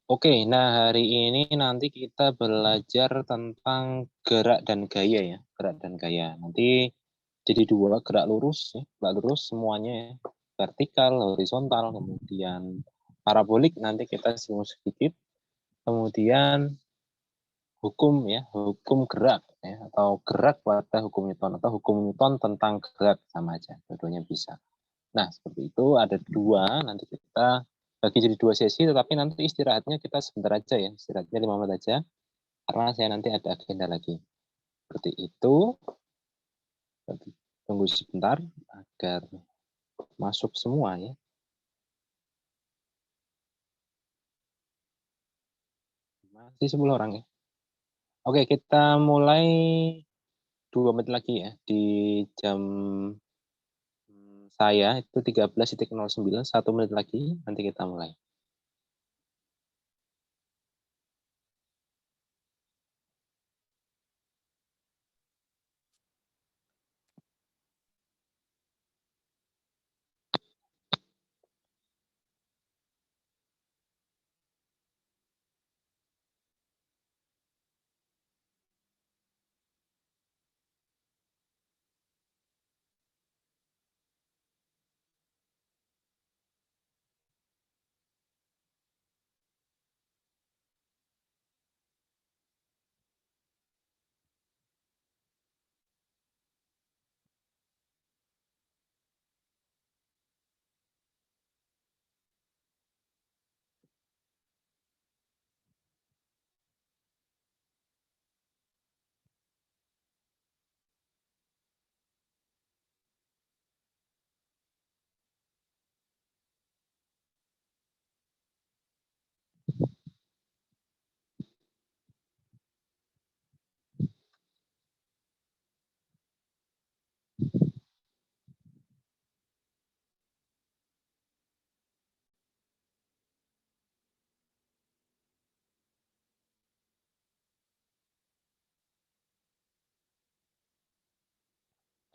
Oke, nah hari ini nanti kita belajar tentang gerak dan gaya ya, gerak dan gaya. Nanti jadi dua, gerak lurus ya, gerak lurus semuanya ya. Vertikal, horizontal, kemudian parabolik nanti kita singgung sedikit. Kemudian hukum ya, hukum gerak ya, atau gerak pada hukum Newton atau hukum Newton tentang gerak sama aja, dua-duanya bisa. Nah, seperti itu ada dua, nanti kita bagi jadi dua sesi, tetapi nanti istirahatnya kita sebentar aja ya, istirahatnya 5 menit aja, karena saya nanti ada agenda lagi. Seperti itu, tunggu sebentar agar masuk semua ya. Masih 10 orang ya. Oke, kita mulai 2 menit lagi ya, di jam saya itu 13.09, 1 menit lagi, nanti kita mulai.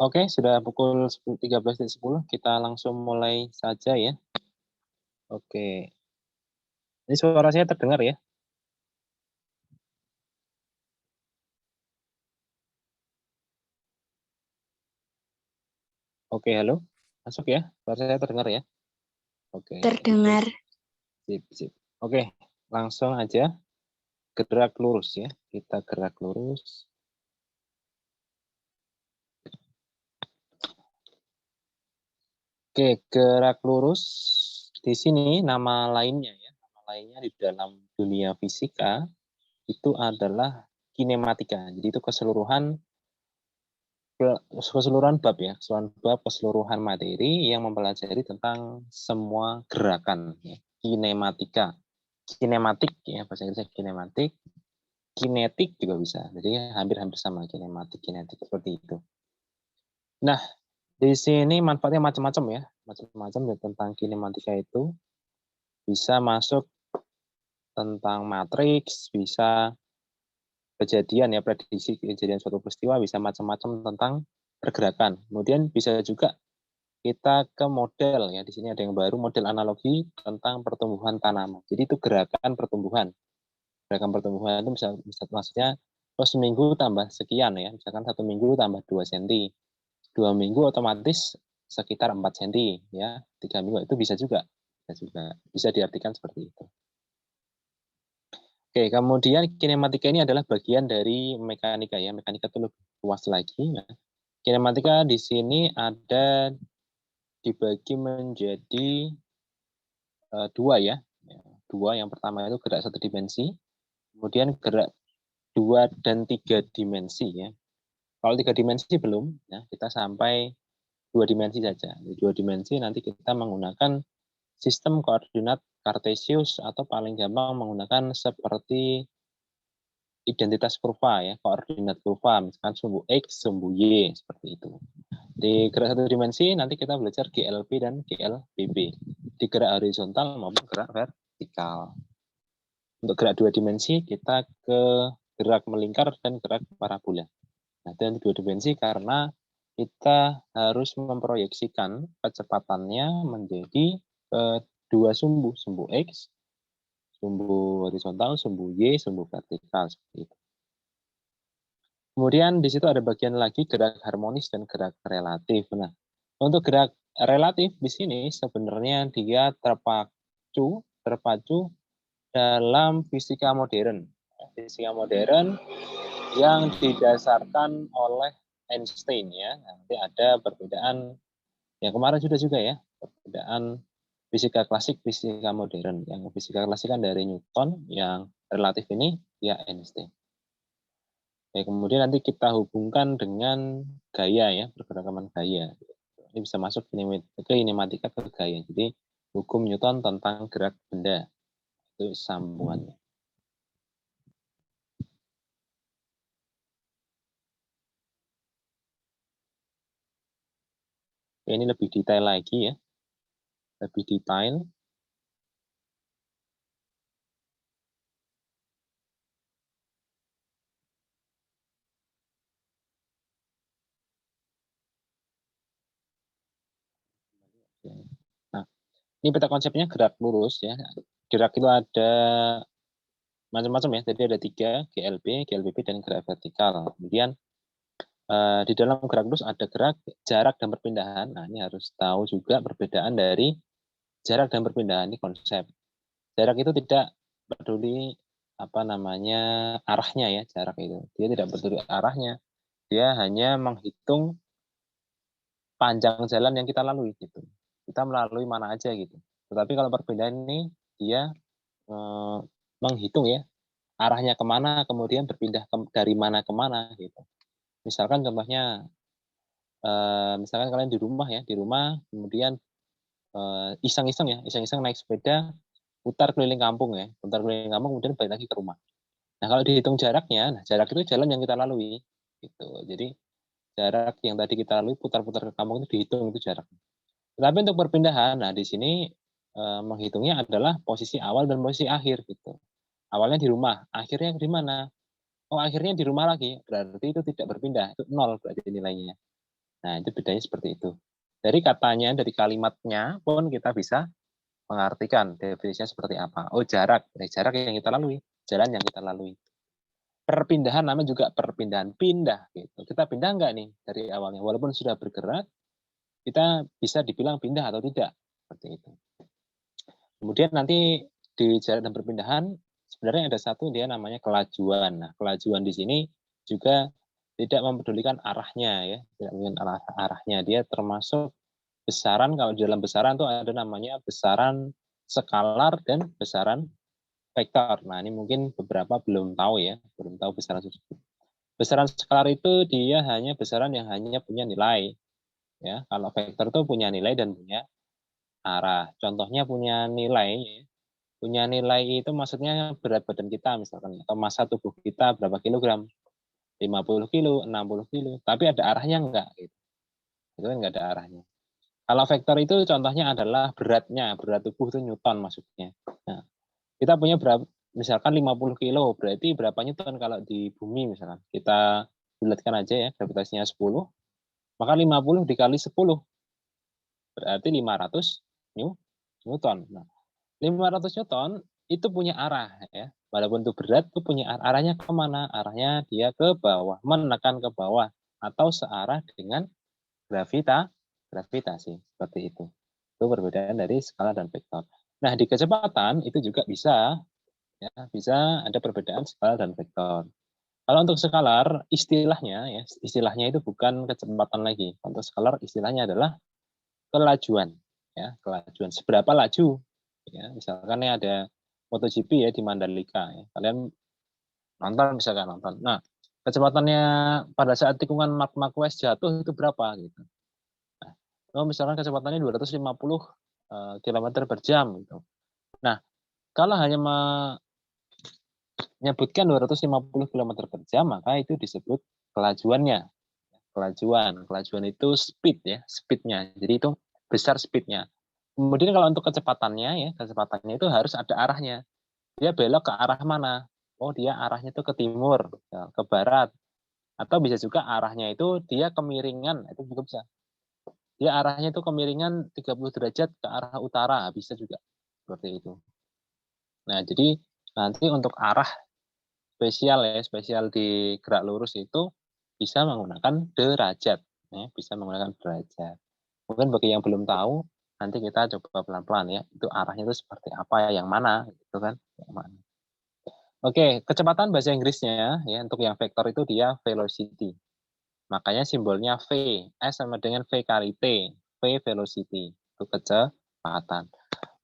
Oke, sudah pukul 13.10, kita langsung mulai saja ya. Oke, ini suara saya terdengar ya? Oke, halo, masuk ya? Suara saya terdengar ya? Oke, Terdengar. sip, sip. Oke, langsung aja gerak lurus ya. Kita gerak lurus. Oke, gerak lurus di sini nama lainnya ya. Nama lainnya di dalam dunia fisika itu adalah kinematika. Jadi itu keseluruhan bab ya, keseluruhan materi yang mempelajari tentang semua gerakan ya. Kinematika. Kinematik ya, bahasa Inggrisnya kinematik. Kinetik juga bisa. Jadi hampir-hampir sama, kinematik, kinetik seperti itu. Nah, di sini manfaatnya macam-macam ya, macam-macam tentang kinematika itu. Bisa masuk tentang matriks, bisa kejadian ya, prediksi kejadian suatu peristiwa, bisa macam-macam tentang pergerakan. Kemudian bisa juga kita ke model ya, di sini ada yang baru, model analogi tentang pertumbuhan tanaman. Jadi itu gerakan pertumbuhan. Gerakan pertumbuhan itu bisa maksudnya seminggu tambah sekian ya, misalkan 1 minggu tambah 2 cm, 2 minggu otomatis sekitar 4 cm ya, 3 minggu itu bisa juga bisa diartikan seperti itu. Oke, kemudian kinematika ini adalah bagian dari mekanika ya, mekanika itu lebih luas lagi ya. Kinematika di sini ada dibagi menjadi dua ya, dua. Yang pertama itu gerak satu dimensi, kemudian gerak 2 dan 3 dimensi ya. Kalau 3 dimensi belum, ya, kita sampai 2 dimensi saja. Di 2 dimensi nanti kita menggunakan sistem koordinat Kartesius atau paling gampang menggunakan seperti identitas kurva ya, koordinat kurva, misalkan sumbu X, sumbu Y, seperti itu. Di gerak satu dimensi nanti kita belajar GLP dan GLBB. Di gerak horizontal maupun gerak vertikal. Untuk gerak 2 dimensi kita ke gerak melingkar dan gerak parabola. Nah, dan 2 dimensi karena kita harus memproyeksikan kecepatannya menjadi dua sumbu X, Sumbu horizontal, sumbu Y, sumbu vertikal seperti itu. Kemudian di situ ada bagian lagi gerak harmonis dan gerak relatif. Nah, untuk gerak relatif di sini sebenarnya dia terpacu dalam fisika modern. Fisika modern yang didasarkan oleh Einstein ya. Nanti ada perbedaan yang kemarin sudah juga ya, perbedaan fisika klasik, fisika modern. Yang fisika klasik kan dari Newton, yang relatif ini ya Einstein. Ya, kemudian nanti kita hubungkan dengan gaya ya, pergerakan gaya. Ini bisa masuk ke kinematika ke gaya. Jadi hukum Newton tentang gerak benda itu sambungannya. Oke, ini lebih detail lagi ya, lebih detail. Nah, ini peta konsepnya gerak lurus ya. Gerak itu ada macam-macam ya. Jadi ada 3, GLB, GLBB, dan gerak vertikal. Kemudian di dalam gerak lurus ada gerak, jarak, dan perpindahan. Nah, ini harus tahu juga perbedaan dari jarak dan perpindahan. Ini konsep. Jarak itu tidak peduli apa namanya arahnya ya, jarak itu. Dia tidak peduli arahnya. Dia hanya menghitung panjang jalan yang kita lalui gitu. Kita melalui mana aja gitu. Tetapi kalau perpindahan ini dia menghitung ya arahnya kemana, kemudian berpindah dari mana ke mana gitu. Misalkan contohnya, misalkan kalian di rumah kemudian iseng-iseng ya, iseng-iseng naik sepeda, putar keliling kampung ya, putar keliling kampung kemudian balik lagi ke rumah. Nah kalau dihitung jaraknya, nah jarak itu jalan yang kita lalui gitu. Jadi jarak yang tadi kita lalui putar-putar ke kampung itu dihitung itu jarak. Tetapi untuk perpindahan, nah di sini menghitungnya adalah posisi awal dan posisi akhir gitu. Awalnya di rumah, akhirnya di mana? Oh, akhirnya di rumah lagi. Berarti itu tidak berpindah, itu 0 berarti nilainya. Nah, itu bedanya seperti itu. Dari katanya, dari kalimatnya pun kita bisa mengartikan definisinya seperti apa. Oh, jarak, jarak yang kita lalui, jalan yang kita lalui. Perpindahan namanya juga perpindahan, pindah gitu. Kita pindah enggak nih dari awalnya? Walaupun sudah bergerak, kita bisa dibilang pindah atau tidak. Seperti itu. Kemudian nanti di jarak dan perpindahan sebenarnya ada satu dia namanya kelajuan. Nah, kelajuan di sini juga tidak mempedulikan arahnya ya, tidak mempedulikan arahnya. Dia termasuk besaran, kalau di dalam besaran itu ada namanya besaran skalar dan besaran vektor. Nah, ini mungkin beberapa belum tahu ya, belum tahu besaran tersebut. Besaran skalar itu dia hanya besaran yang hanya punya nilai ya. Kalau vektor itu punya nilai dan punya arah. Contohnya punya nilai itu maksudnya berat badan kita misalkan, atau massa tubuh kita berapa kilogram, 50 kilo, 60 kilo, tapi ada arahnya enggak gitu. Itu kan enggak ada arahnya. Kalau vektor itu contohnya adalah beratnya, berat tubuh itu Newton maksudnya. Nah, kita punya berapa, misalkan 50 kilo, berarti berapa Newton kalau di bumi misalkan. Kita bulatkan aja ya, gravitasinya 10, maka 50 dikali 10, berarti 500 Newton. Nah, 500 Newton itu punya arah ya. Walaupun itu berat, itu punya arahnya kemana? Arahnya dia ke bawah, menekan ke bawah atau searah dengan gravitasi seperti itu. Itu perbedaan dari skala dan vektor. Nah, di kecepatan itu juga bisa ya, bisa ada perbedaan skala dan vektor. Kalau untuk skalar istilahnya itu bukan kecepatan lagi. Untuk skalar istilahnya adalah kelajuan ya, kelajuan. Seberapa laju ya, misalkan ini ada MotoGP ya di Mandalika ya. Kalian nonton misalkan nonton. Nah, kecepatannya pada saat tikungan Marc Marquez jatuh itu berapa gitu. Nah, kalau misalkan kecepatannya 250 km per jam gitu. Nah, kalau hanya menyebutkan 250 km per jam, maka itu disebut kelajuannya. Kelajuan itu speed ya, speednya. Jadi itu besar speednya. Kemudian kalau untuk kecepatannya ya, kecepatannya itu harus ada arahnya. Dia belok ke arah mana? Oh, dia arahnya itu ke timur, ke barat. Atau bisa juga arahnya itu dia kemiringan, itu juga bisa. Dia arahnya itu kemiringan 30 derajat ke arah utara, bisa juga. Seperti itu. Nah, jadi nanti untuk arah spesial ya, spesial di gerak lurus itu bisa menggunakan derajat, ya, bisa menggunakan derajat. Mungkin bagi yang belum tahu, nanti kita coba pelan-pelan ya, itu arahnya itu seperti apa, yang mana, gitu kan, yang mana. Oke, kecepatan bahasa Inggrisnya ya untuk yang vektor itu dia velocity. Makanya simbolnya V, S sama dengan V kali T, V velocity, itu kecepatan.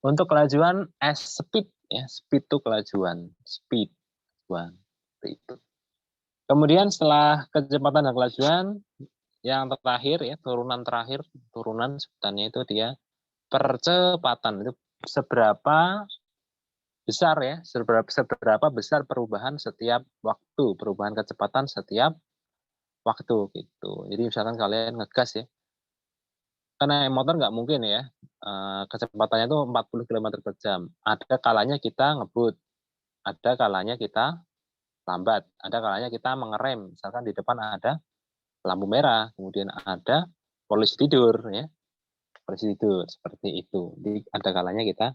Untuk kelajuan S speed ya, speed itu kelajuan, speed, kelajuan, itu. Kemudian setelah kecepatan dan kelajuan, yang terakhir ya, turunan terakhir, turunan sebutannya itu dia percepatan. Itu seberapa besar ya, seberapa besar perubahan setiap waktu, perubahan kecepatan setiap waktu gitu. Jadi misalkan kalian ngegas ya, karena motor nggak mungkin ya, kecepatannya itu 40 km per jam. Ada kalanya kita ngebut, ada kalanya kita lambat, ada kalanya kita mengerem, misalkan di depan ada lampu merah, kemudian ada polisi tidur ya, polisi tidur seperti itu. Jadi ada kalanya kita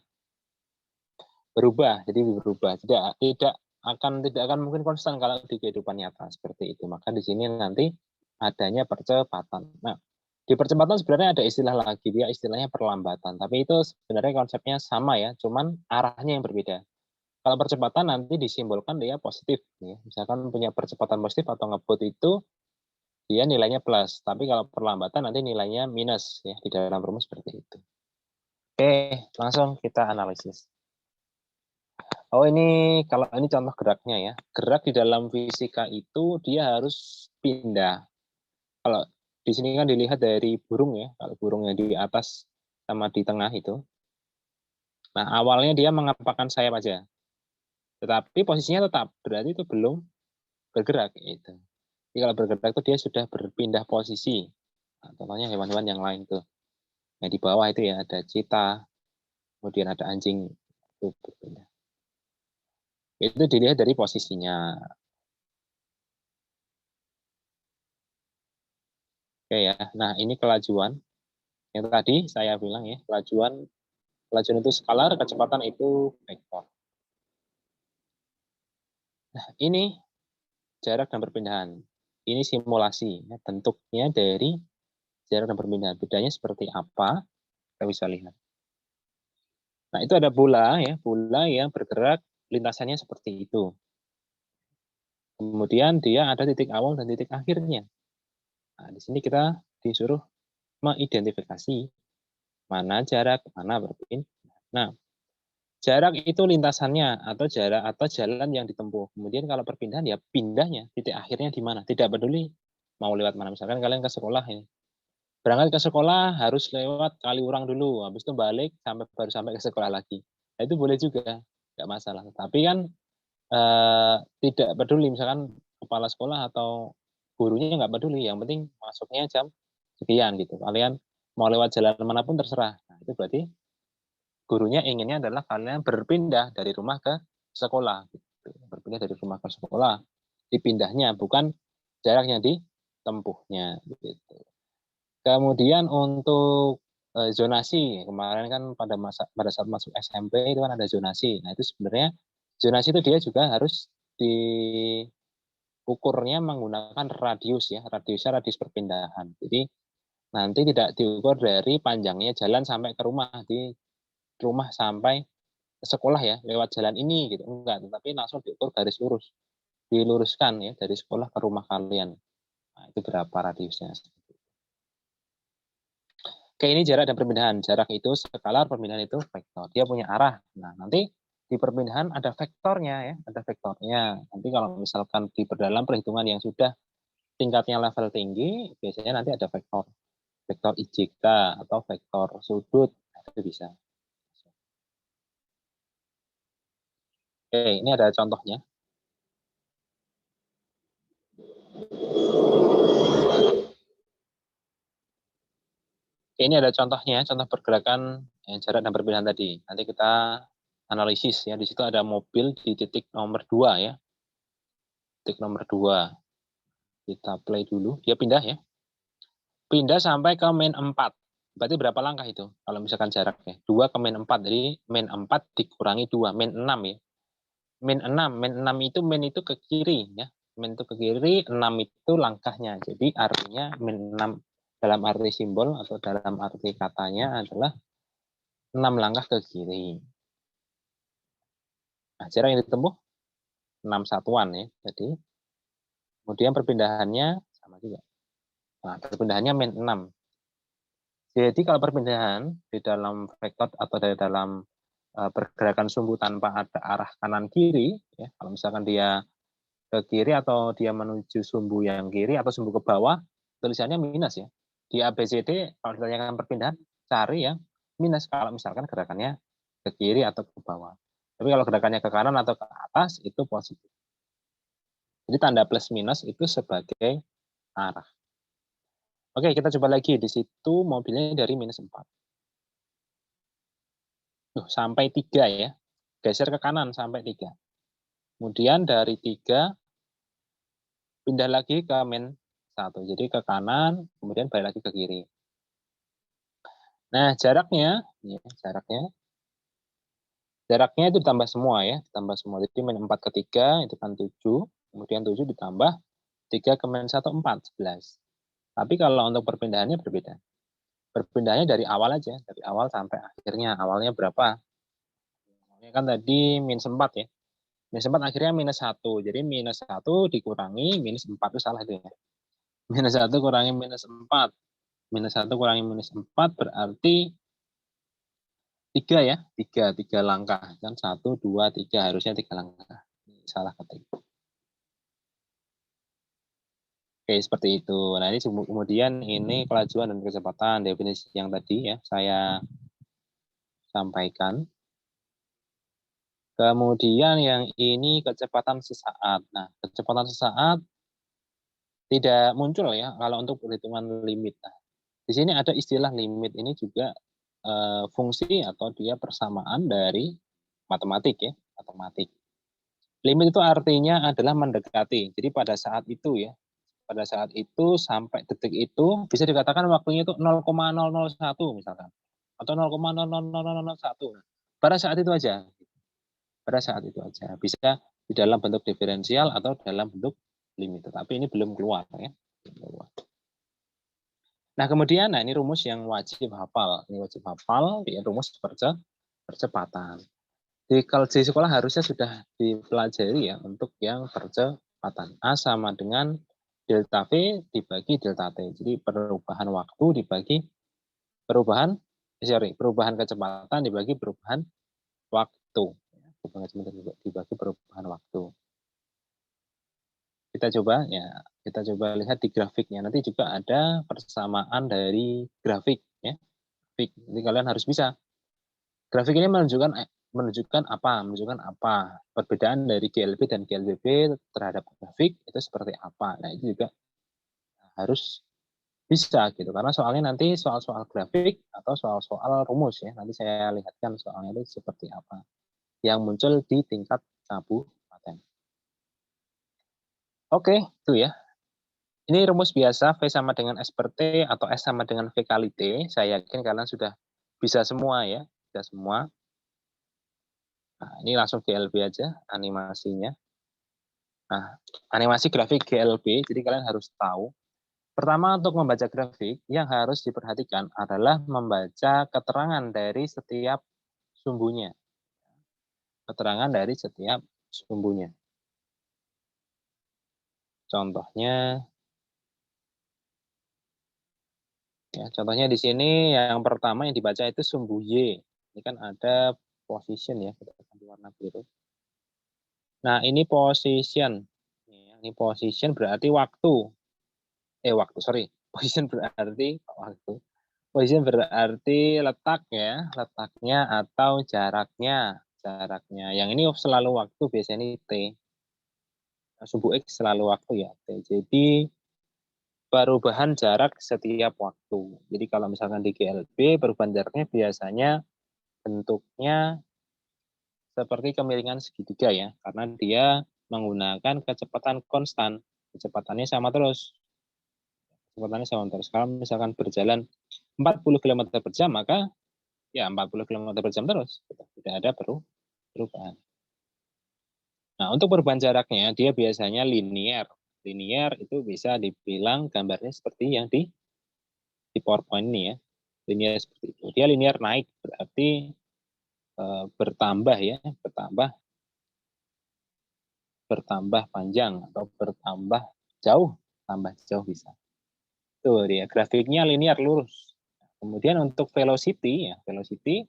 berubah, jadi berubah. Tidak akan mungkin konstan kalau di kehidupan nyata seperti itu. Maka di sini nanti adanya percepatan. Nah, di percepatan sebenarnya ada istilah lagi, dia istilahnya perlambatan. Tapi itu sebenarnya konsepnya sama ya, cuman arahnya yang berbeda. Kalau percepatan nanti disimbolkan dia positif. Ya. Misalkan punya percepatan positif atau ngebut itu dia nilainya plus. Tapi kalau perlambatan nanti nilainya minus ya di dalam rumus seperti itu. Oke, langsung kita analisis. Oh ini kalau ini contoh geraknya ya. Gerak di dalam fisika itu dia harus pindah. Kalau di sini kan dilihat dari burung ya. Kalau burungnya di atas sama di tengah itu. Nah awalnya dia mengepakkan sayap aja. Tetapi posisinya tetap. Berarti itu belum bergerak. Gitu. Jadi kalau bergerak itu dia sudah berpindah posisi. Nah, contohnya hewan-hewan yang lain tuh. Nah di bawah itu ya ada cheetah. Kemudian ada anjing. Itu berpindah. Itu dilihat dari posisinya. Oke ya. Nah ini kelajuan. Yang tadi saya bilang ya, kelajuan itu skalar, kecepatan itu vektor. Nah, ini jarak dan perpindahan. Ini simulasi, ya, bentuknya dari jarak dan perpindahan. Bedanya seperti apa? Kita bisa lihat. Nah, itu ada bola ya, bola yang bergerak lintasannya seperti itu. Kemudian dia ada titik awal dan titik akhirnya. Nah, di sini kita disuruh mengidentifikasi mana jarak, mana perpindahan. Nah, jarak itu lintasannya atau jarak atau jalan yang ditempuh. Kemudian kalau perpindahan ya pindahnya, titik akhirnya di mana. Tidak peduli mau lewat mana. Misalkan kalian ke sekolah ya. Berangkat ke sekolah harus lewat Kaliurang dulu, habis itu balik baru sampai ke sekolah lagi. Nah, itu boleh juga, nggak masalah. Tapi kan tidak peduli misalkan kepala sekolah atau gurunya nggak peduli, yang penting masuknya jam sekian gitu. Kalian mau lewat jalan manapun terserah. Nah, itu berarti gurunya inginnya adalah kalian berpindah dari rumah ke sekolah. Gitu. Berpindah dari rumah ke sekolah. Dipindahnya, bukan jaraknya ditempuhnya. Gitu. Kemudian untuk zonasi, kemarin kan pada saat masuk SMP itu kan ada zonasi. Nah itu sebenarnya zonasi itu dia juga harus diukurnya menggunakan radius ya, radius perpindahan. Jadi nanti tidak diukur dari panjangnya jalan sampai ke rumah, di rumah sampai sekolah ya lewat jalan ini gitu enggak, tetapi langsung diukur garis lurus, diluruskan ya dari sekolah ke rumah kalian. Nah, itu berapa radiusnya. Oke, ini jarak dan perpindahan. Jarak itu skalar, perpindahan itu vektor. Dia punya arah. Nah, nanti di perpindahan ada vektornya ya, ada vektornya. Nanti kalau misalkan di dalam perhitungan yang sudah tingkatnya level tinggi, biasanya nanti ada vektor. Vektor IJK atau vektor sudut. Nah, itu bisa. Oke, ini ada contohnya. Ini ada contohnya, contoh pergerakan jarak dan perpindahan tadi. Nanti kita analisis ya. Di situ ada mobil di titik nomor 2 ya. Titik nomor 2. Kita play dulu. Dia pindah ya. Pindah sampai ke main 4. Berarti berapa langkah itu? Kalau misalkan jaraknya 2 ke min 4, jadi min 4 dikurangi 2, min 6 ya. Min 6 itu min itu ke kiri ya. Min itu ke kiri, 6 itu langkahnya. Jadi artinya min 6 dalam arti simbol atau dalam arti katanya adalah 6 langkah ke kiri. Nah, jarak yang ditempuh 6 satuan ya. Jadi kemudian perpindahannya sama juga. Nah, perpindahannya min 6. Jadi kalau perpindahan di dalam vektor atau di dalam pergerakan sumbu tanpa ada arah kanan kiri, ya, kalau misalkan dia ke kiri atau dia menuju sumbu yang kiri atau sumbu ke bawah, tulisannya minus ya. Di ABCD kalau ditanyakan perpindahan, cari yang minus kalau misalkan gerakannya ke kiri atau ke bawah. Tapi kalau gerakannya ke kanan atau ke atas itu positif. Jadi tanda plus minus itu sebagai arah. Oke, kita coba lagi. Di situ mobilnya dari minus 4. Sampai 3 ya. Geser ke kanan sampai 3. Kemudian dari 3, pindah lagi ke min 1. Jadi ke kanan, kemudian balik lagi ke kiri. Nah, jaraknya itu ditambah semua ya. Ditambah semua. Jadi min 4 ke 3 itu kan 7. Kemudian 7 ditambah 3 ke min 1, 4, 11. Tapi kalau untuk perpindahannya berbeda. Perpindahannya dari awal aja. Dari awal sampai akhirnya. Awalnya berapa? Ini kan tadi minus 4 ya. Minus 4 akhirnya minus 1. Jadi minus 1 dikurangi minus 4 itu salah itu ya. Minus 1 kurangi minus 4. Minus 1 kurangi minus 4 berarti 3 ya. 3 langkah. Kan 1, 2, 3. Harusnya 3 langkah. Salah ketik. Oke, seperti itu. Nah, ini kemudian ini kelajuan dan kecepatan. Definisi yang tadi ya saya sampaikan. Kemudian yang ini kecepatan sesaat. Nah, kecepatan sesaat tidak muncul ya kalau untuk perhitungan limit. Nah, di sini ada istilah limit ini juga fungsi atau dia persamaan dari matematik ya, matematik. Limit itu artinya adalah mendekati. Jadi pada saat itu ya, pada saat itu sampai detik itu bisa dikatakan waktunya itu 0,001 misalkan atau 0,000001. Pada saat itu aja. Pada saat itu aja. Bisa di dalam bentuk diferensial atau dalam bentuk limit. Tapi ini belum keluar ya. Nah, kemudian ini rumus yang wajib hafal. Ini wajib hafal, ya, rumus percepatan. Kalau di sekolah harusnya sudah dipelajari ya untuk yang percepatan. A sama dengan delta V dibagi delta T. Jadi perubahan waktu dibagi perubahan kecepatan dibagi perubahan waktu. Perubahan kecepatan dibagi perubahan waktu. Kita coba lihat di grafiknya. Nanti juga ada persamaan dari grafik ya. Jadi kalian harus bisa. Grafik ini menunjukkan apa? Perbedaan dari GLB dan GLBB terhadap grafik itu seperti apa. Nah, itu juga harus bisa gitu. Karena soalnya nanti soal-soal grafik atau soal-soal rumus ya. Nanti saya lihatkan soalnya itu seperti apa yang muncul di tingkat kabupaten. Oke, itu ya. Ini rumus biasa, V sama dengan S per T atau S sama dengan V kali T. Saya yakin kalian sudah bisa semua ya. Sudah semua. Nah, ini langsung GLB aja animasinya. Nah, animasi grafik GLB, jadi kalian harus tahu. Pertama, untuk membaca grafik, yang harus diperhatikan adalah membaca keterangan dari setiap sumbunya. Keterangan dari setiap sumbunya. Contohnya, di sini yang pertama yang dibaca itu sumbu Y. Ini kan ada position ya, kita ganti warna biru. Nah, ini position. Ini position berarti waktu. Position berarti waktu. Position berarti letak ya, letaknya atau jaraknya. Yang ini selalu waktu, biasanya ini T. Sumbu X selalu waktu ya, T. Jadi perubahan jarak setiap waktu. Jadi kalau misalkan di GLB, perubahan jaraknya biasanya bentuknya seperti kemiringan segitiga ya, karena dia menggunakan kecepatan konstan. Kecepatannya sama terus. Kalau misalkan berjalan 40 km per jam, maka ya 40 km per jam terus. Tidak ada perubahan. Nah, untuk perubahan jaraknya, dia biasanya linear. Linear itu bisa dibilang gambarnya seperti yang di PowerPoint ini ya. Linear seperti itu. Dia linear naik, berarti bertambah ya, bertambah panjang atau bertambah jauh, tambah jauh bisa. Tuh dia, grafiknya linear lurus. Kemudian untuk velocity ya, velocity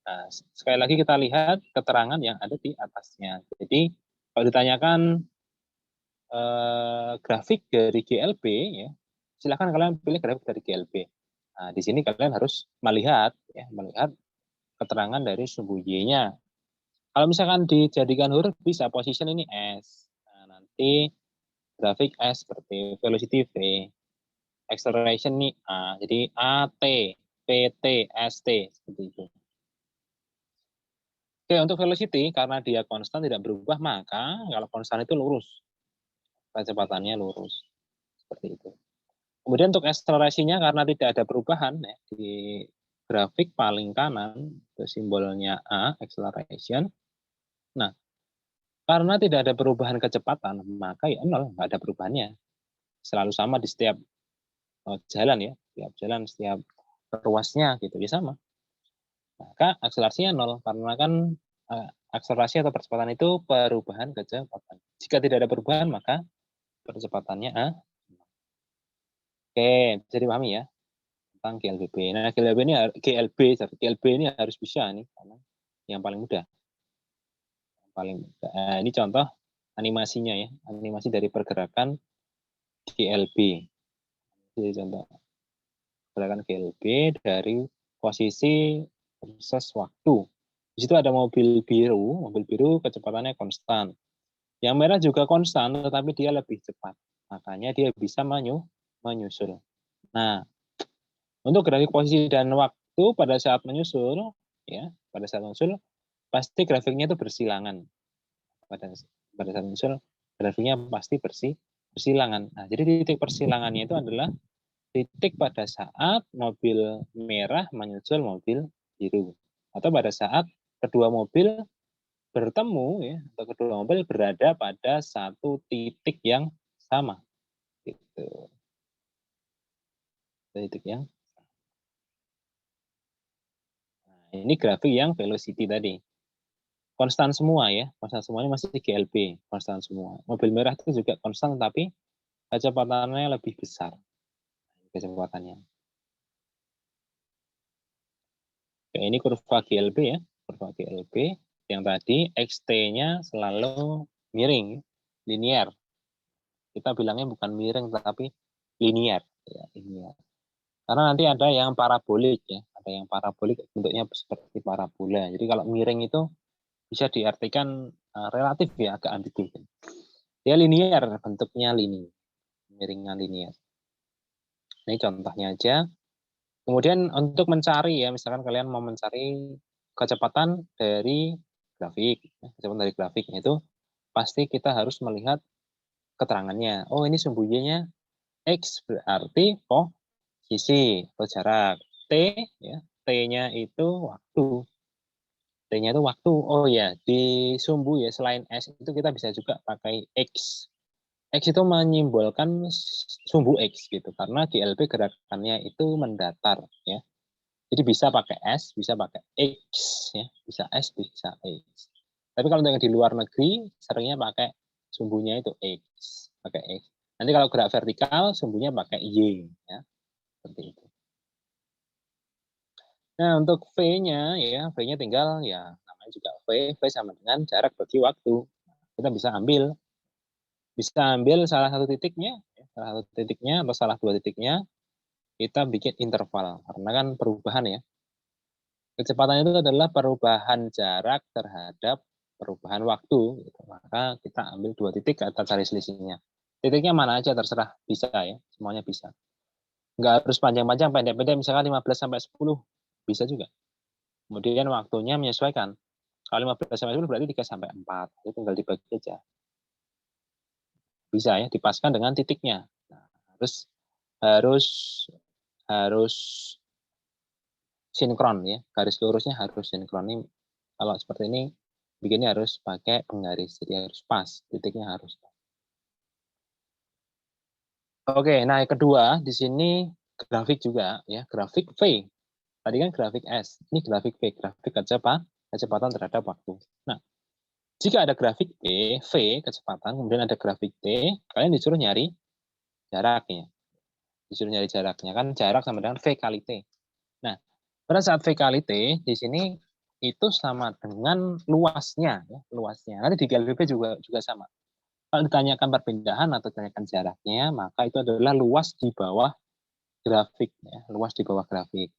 nah, sekali lagi kita lihat keterangan yang ada di atasnya. Jadi kalau ditanyakan grafik dari GLB ya, silakan kalian pilih grafik dari GLB. Nah, di sini kalian harus melihat keterangan dari sumbu Y-nya. Kalau misalkan dijadikan huruf bisa position ini S. Nah, nanti grafik S seperti velocity V, acceleration ini A. Jadi AT, PT, ST seperti itu. Oke, untuk velocity karena dia konstan tidak berubah, maka kalau konstan itu lurus. Kecepatannya lurus. Seperti itu. Kemudian untuk akselerasinya karena tidak ada perubahan ya, di grafik paling kanan itu simbolnya A, acceleration. Nah, karena tidak ada perubahan kecepatan, maka ya nol, nggak ada perubahannya. Selalu sama di setiap jalan ya, setiap jalan, setiap ruasnya gitu ya sama. Maka akselerasinya nol karena kan akselerasi atau percepatan itu perubahan kecepatan. Jika tidak ada perubahan maka percepatannya A. Oke, bisa dipahami ya tentang GLB. Nah, GLB ini harus bisa nih karena yang paling mudah. Nah, ini contoh animasinya ya, animasi dari pergerakan GLB. Jadi contoh gerakan GLB dari posisi versus waktu. Di situ ada mobil biru kecepatannya konstan. Yang merah juga konstan, tetapi dia lebih cepat. Makanya dia bisa menyusul. Nah, untuk grafik posisi dan waktu pada saat menyusul, ya, pasti grafiknya itu bersilangan. Pada saat menyusul, grafiknya pasti bersilangan. Nah, jadi titik persilangannya itu adalah titik pada saat mobil merah menyusul mobil biru. Atau pada saat kedua mobil bertemu ya, atau kedua mobil berada pada satu titik yang sama. Gitu. Titik yang nah, ini grafik yang velocity tadi. Konstan semua ya, konstan semuanya masih GLB, konstan semua. Mobil merah itu juga konstan tapi kecepatannya lebih besar. Kecepatannya. Oke, ini kurva GLB ya, kurva GLB yang tadi XT-nya selalu miring, linear. Kita bilangnya bukan miring tapi linear, ya, linear. Karena nanti ada yang parabolik ya, ada yang parabolik bentuknya seperti parabola. Jadi kalau miring itu bisa diartikan relatif ya, agak ambigu. Dia linear, bentuknya miringan linear. Ini contohnya aja. Kemudian untuk mencari ya, misalkan kalian mau mencari kecepatan dari grafik, kecepatan dari grafik itu pasti kita harus melihat keterangannya. Oh, ini sumbunya X berarti posisi atau jarak. T ya, T-nya itu waktu. T-nya itu waktu. Oh ya, di sumbu ya selain S itu kita bisa juga pakai X. X itu menyimbolkan sumbu X gitu karena GLB gerakannya itu mendatar ya. Jadi bisa pakai S, bisa pakai X ya, bisa S, bisa X. Tapi kalau yang di luar negeri seringnya pakai sumbunya itu X, pakai X. Nanti kalau gerak vertikal sumbunya pakai Y ya. Seperti itu. Nah, untuk V-nya ya, V-nya tinggal ya namanya juga V sama dengan jarak bagi waktu. Kita bisa ambil salah satu titiknya, salah satu titiknya atau salah dua titiknya, kita bikin interval karena kan perubahan ya. Kecepatan itu adalah perubahan jarak terhadap perubahan waktu. Gitu. Maka kita ambil dua titik, kita cari selisihnya. Titiknya mana aja terserah, bisa ya, semuanya bisa. Nggak harus panjang-panjang, pendek-pendek, misalkan 15 sampai 10, bisa juga. Kemudian waktunya menyesuaikan. Kalau 15 sampai 10 berarti 3 sampai 4, itu tinggal dibagi aja. Bisa ya, dipaskan dengan titiknya. Nah, harus harus sinkron ya, garis lurusnya harus sinkron. Ini kalau seperti ini bikinnya harus pakai penggaris, jadi harus pas, titiknya harus pas. Oke, nah yang kedua di sini grafik juga ya, grafik V. Tadi kan grafik S, ini grafik V, grafik kecepatan terhadap waktu. Nah, jika ada grafik V, kecepatan, kemudian ada grafik T, kalian disuruh nyari jaraknya. Disuruh nyari jaraknya, kan jarak sama dengan V kali T. Nah, pada saat V kali T, di sini itu sama dengan luasnya. Ya, luasnya. Nanti di GLBP juga sama. Kalau ditanyakan perpindahan atau ditanyakan jaraknya, maka itu adalah luas di bawah grafik. Ya, luas di bawah grafik.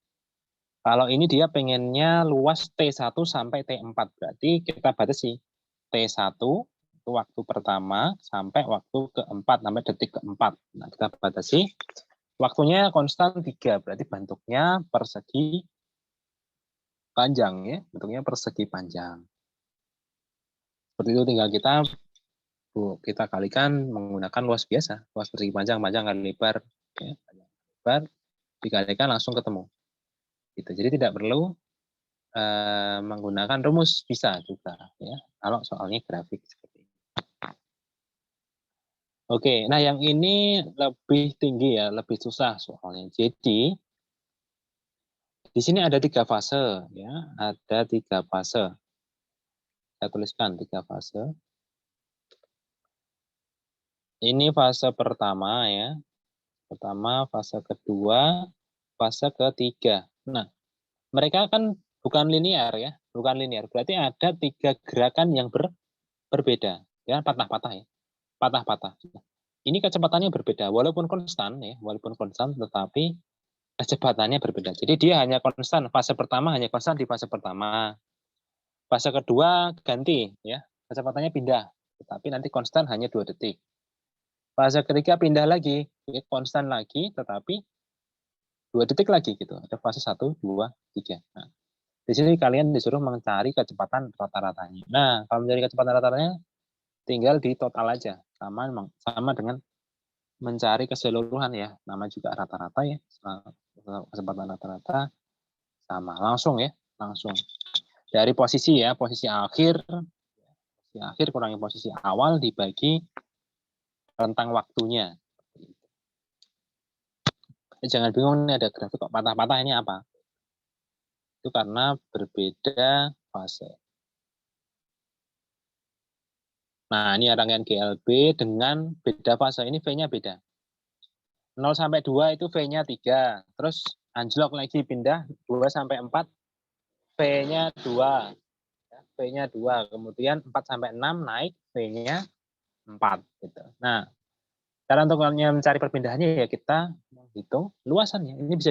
Kalau ini dia pengennya luas T1 sampai T4. Berarti kita batasi T1 itu waktu pertama sampai waktu keempat, sampai detik keempat. Nah, kita batasi. Waktunya konstan 3, berarti bentuknya persegi panjang ya, bentuknya persegi panjang. Seperti itu tinggal kita kalikan menggunakan luas biasa, luas persegi panjang kali lebar, ya, lebar dikalikan langsung ketemu. Gitu. Jadi tidak perlu menggunakan rumus, bisa juga ya kalau soalnya grafik seperti ini. Oke, nah yang ini lebih tinggi ya, lebih susah soalnya. Jadi di sini ada 3 fase ya, ada 3 fase. Saya tuliskan 3 fase. Ini fase pertama ya. Pertama, fase kedua, fase ketiga. Nah, mereka kan bukan linear ya, bukan linear. Berarti ada 3 gerakan yang berbeda, ya patah-patah ya, patah-patah. Ini kecepatannya berbeda, walaupun konstan ya, walaupun konstan, tetapi kecepatannya berbeda. Jadi dia hanya konstan. Fase pertama hanya konstan di fase pertama. Fase kedua ganti ya, kecepatannya pindah, tetapi nanti konstan hanya 2 detik. Fase ketiga pindah lagi, ya, konstan lagi, tetapi 2 detik lagi gitu. Ada fase 1, 2, 3. Nah, di sini kalian disuruh mencari kecepatan rata-ratanya. Nah, kalau mencari kecepatan rata-ratanya, tinggal di total aja. Sama dengan mencari keseluruhan ya. Nama juga rata-rata ya. Kecepatan rata-rata sama. Langsung ya, langsung. Dari posisi ya, posisi akhir kurangi posisi awal dibagi rentang waktunya. Jangan bingung nih ada grafik kok patah-patah, ini apa? Itu karena berbeda fase. Nah, ini rangkaian GLB dengan beda fase. Ini V-nya beda. 0 sampai 2 itu V-nya 3. Terus anjlok lagi pindah 2 sampai 4, V-nya 2. V-nya 2. Kemudian 4 sampai 6 naik, V-nya 4. Gitu. Nah, cara untuk mencari perpindahannya ya kita menghitung luasannya. Ini bisa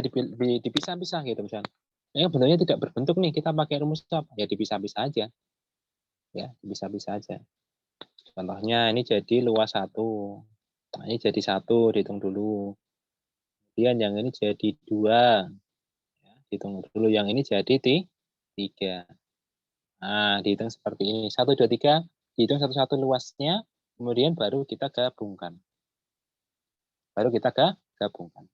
dipisah-pisah gitu misalnya. Ini bentuknya tidak berbentuk nih, kita pakai rumus apa? Ya dipisah-pisah aja. Ya, dipisah-pisah aja. Contohnya ini jadi luas 1. Nah, ini jadi 1, dihitung dulu. Kemudian yang ini jadi 2. Ya, dihitung dulu. Yang ini jadi 3. Nah, dihitung seperti ini. 1, 2, 3. Dihitung satu-satu luasnya. Kemudian baru kita gabungkan. Gabungkan.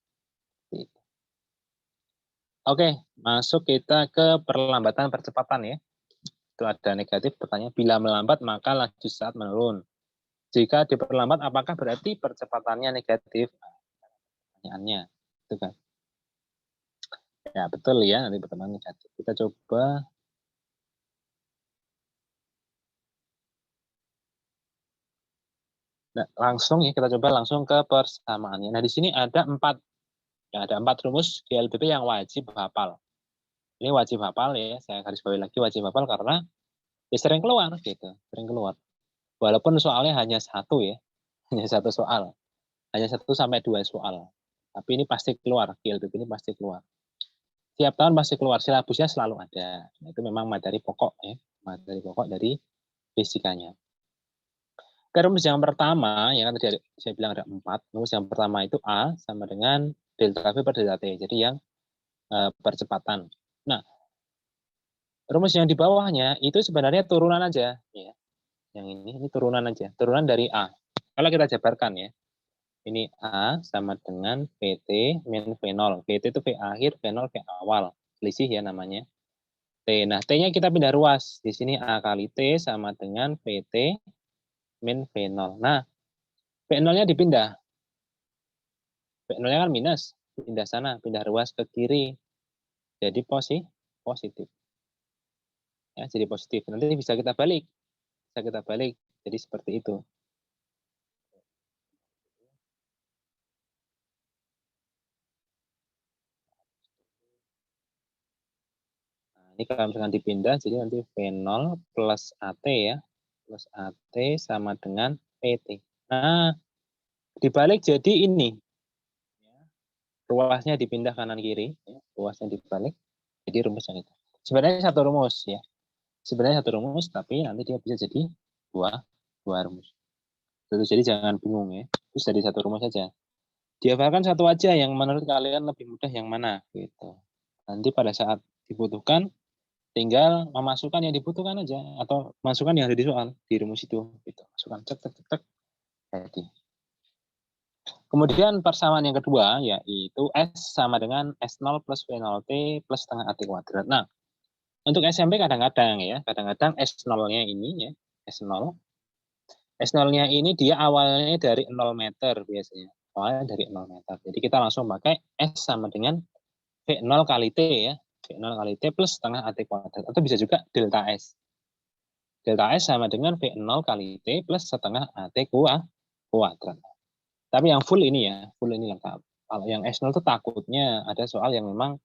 Oke, masuk kita ke perlambatan percepatan ya. Itu ada negatif, pertanyaan bila melambat maka laju saat menurun. Jika diperlambat apakah berarti percepatannya negatif? Pertanyaannya, itu kan. Ya, betul ya, nanti pertemuan negatif. Kita coba. Nah, langsung ya, kita coba langsung ke persamaannya. Nah, di sini ada 4. Ya, ada 4 rumus GLBP yang wajib hafal. Ini wajib hafal ya, saya garis bawahi lagi wajib hafal karena ya sering keluar gitu, sering keluar. Walaupun soalnya hanya 1 ya, hanya 1 soal. Hanya 1 sampai 2 soal. Tapi ini pasti keluar, GLBP ini pasti keluar. Tiap tahun pasti keluar, silabusnya selalu ada. Nah, itu memang materi pokok ya, materi pokok dari fisikanya. Rumus yang pertama, yang tadi saya bilang ada 4. Rumus yang pertama itu A sama dengan delta V per delta T. Jadi yang percepatan. Nah, rumus yang di bawahnya itu sebenarnya turunan aja. Ya. Yang ini turunan aja. Turunan dari A. Kalau kita jabarkan ya. Ini A sama dengan PT min V0. PT itu V akhir, V0 V awal. Selisih ya namanya. T. Nah, T-nya kita pindah ruas. Di sini A kali T sama dengan PT min V0. Nah, V0-nya dipindah. V0-nya kan minus. Pindah sana, pindah ruas ke kiri. Jadi positif. Ya, jadi positif. Nanti bisa kita balik. Bisa kita balik. Jadi seperti itu. Ini kalau misalkan dipindah, jadi nanti V0 plus AT ya. Plus AT sama dengan PT. Nah, dibalik jadi ini. Ruasnya dipindah kanan kiri. Ya. Ruasnya dibalik. Jadi rumusnya itu. Sebenarnya satu rumus ya. Sebenarnya satu rumus, tapi nanti dia bisa jadi dua rumus. Jadi jangan bingung ya. Terus jadi satu rumus saja. Dihafalkan satu aja yang menurut kalian lebih mudah yang mana. Gitu. Nanti pada saat dibutuhkan, tinggal memasukkan yang dibutuhkan aja atau masukkan yang ada di soal di rumus itu gitu. Masukkan cek cek cek jadi. Kemudian persamaan yang kedua yaitu S sama dengan S0 plus V0T plus setengah AT kuadrat. Nah, untuk SMP kadang-kadang ya, kadang-kadang S0-nya ini ya, S0. S0-nya ini dia awalnya dari 0 meter biasanya. Awalnya dari 0 meter. Jadi kita langsung pakai S sama dengan V0 kali T ya. V0 kali T plus setengah AT kuadrat. Atau bisa juga delta S. Delta S sama dengan V0 kali T plus setengah AT kuadrat. Tapi yang full ini ya, full ini lengkap. Kalau yang S0 itu takutnya ada soal yang memang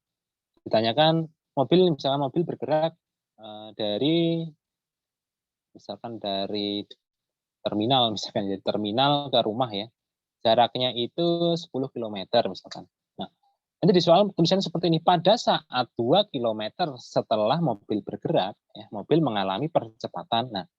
ditanyakan mobil, misalkan mobil bergerak dari terminal, misalkan dari terminal ke rumah ya. Jaraknya itu 10 km misalkan. Nah, nanti di soal tulisannya seperti ini, pada saat 2 km setelah mobil bergerak, ya, mobil mengalami percepatan. Nah,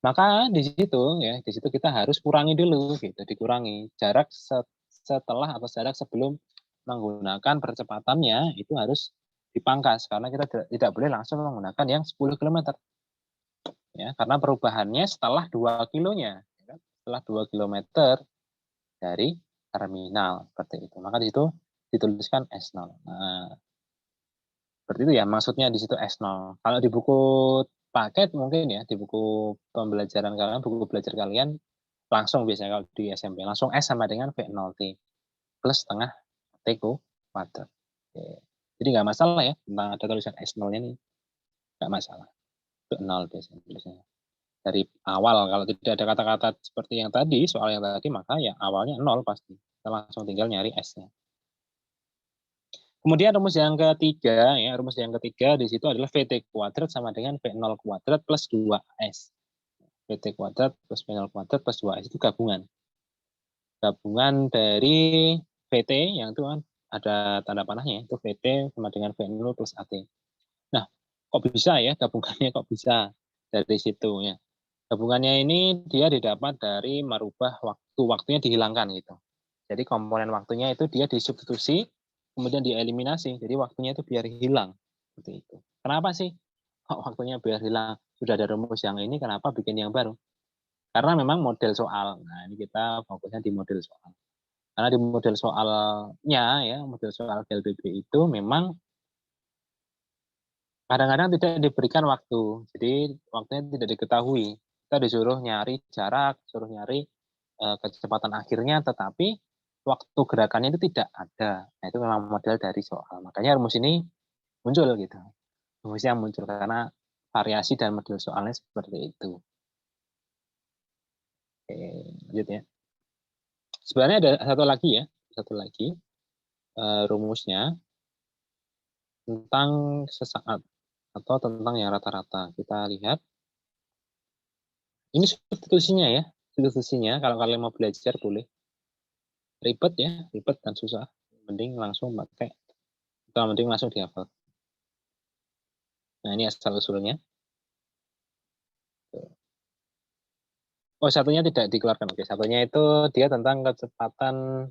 maka di situ kita harus kurangi dulu gitu, dikurangi jarak setelah atau jarak sebelum menggunakan percepatannya itu harus dipangkas karena kita tidak boleh langsung menggunakan yang 10 km. Ya, karena perubahannya setelah 2 kilonya, ya, setelah 2 km dari terminal seperti itu. Maka di situ dituliskan S0. Nah, seperti itu ya maksudnya di situ S0. Kalau di buku paket mungkin ya, di buku pembelajaran kalian, buku belajar kalian langsung biasanya kalau di SMP langsung S sama dengan V0T plus setengah T kuadrat. Jadi nggak masalah ya tentang ada tulisan S0-nya nih, nggak masalah. Itu 0 biasanya. Dari awal kalau tidak ada kata-kata seperti yang tadi, soal yang tadi, maka ya awalnya 0 pasti. Kita langsung tinggal nyari S-nya. Kemudian rumus yang ketiga, ya rumus yang ketiga di situ adalah VT kuadrat sama dengan V0 kuadrat plus 2S. VT kuadrat plus V0 kuadrat plus 2S itu gabungan. Gabungan dari VT yang itu kan ada tanda panahnya, itu VT sama dengan V0 plus AT. Nah, kok bisa ya gabungannya kok bisa dari situ ya. Gabungannya ini dia didapat dari merubah waktunya dihilangkan gitu. Jadi komponen waktunya itu dia disubstitusi, kemudian dieliminasi. Jadi waktunya itu biar hilang. Seperti itu. Kenapa sih kok waktunya biar hilang? Sudah ada rumus yang ini, kenapa bikin yang baru? Karena memang model soal. Nah, ini kita fokusnya di model soal. Karena di model soalnya, ya model soal GLBB itu memang kadang-kadang tidak diberikan waktu. Jadi waktunya tidak diketahui. Kita disuruh nyari jarak, suruh nyari kecepatan akhirnya, tetapi waktu gerakannya itu tidak ada. Nah, itu memang model dari soal. Makanya rumus ini muncul gitu. Rumusnya muncul karena variasi dan model soalnya seperti itu. Oke, lanjut ya. Sebenarnya ada satu lagi rumusnya tentang sesaat atau tentang yang rata-rata. Kita lihat. Ini substitusinya ya. Substitusinya kalau kalian mau belajar boleh. Ribet ya, ribet dan susah. Mending langsung pakai, atau mending langsung dihafal. Nah, ini asal usulnya. Oh, satunya tidak dikeluarkan. Oke, satunya itu dia tentang kecepatan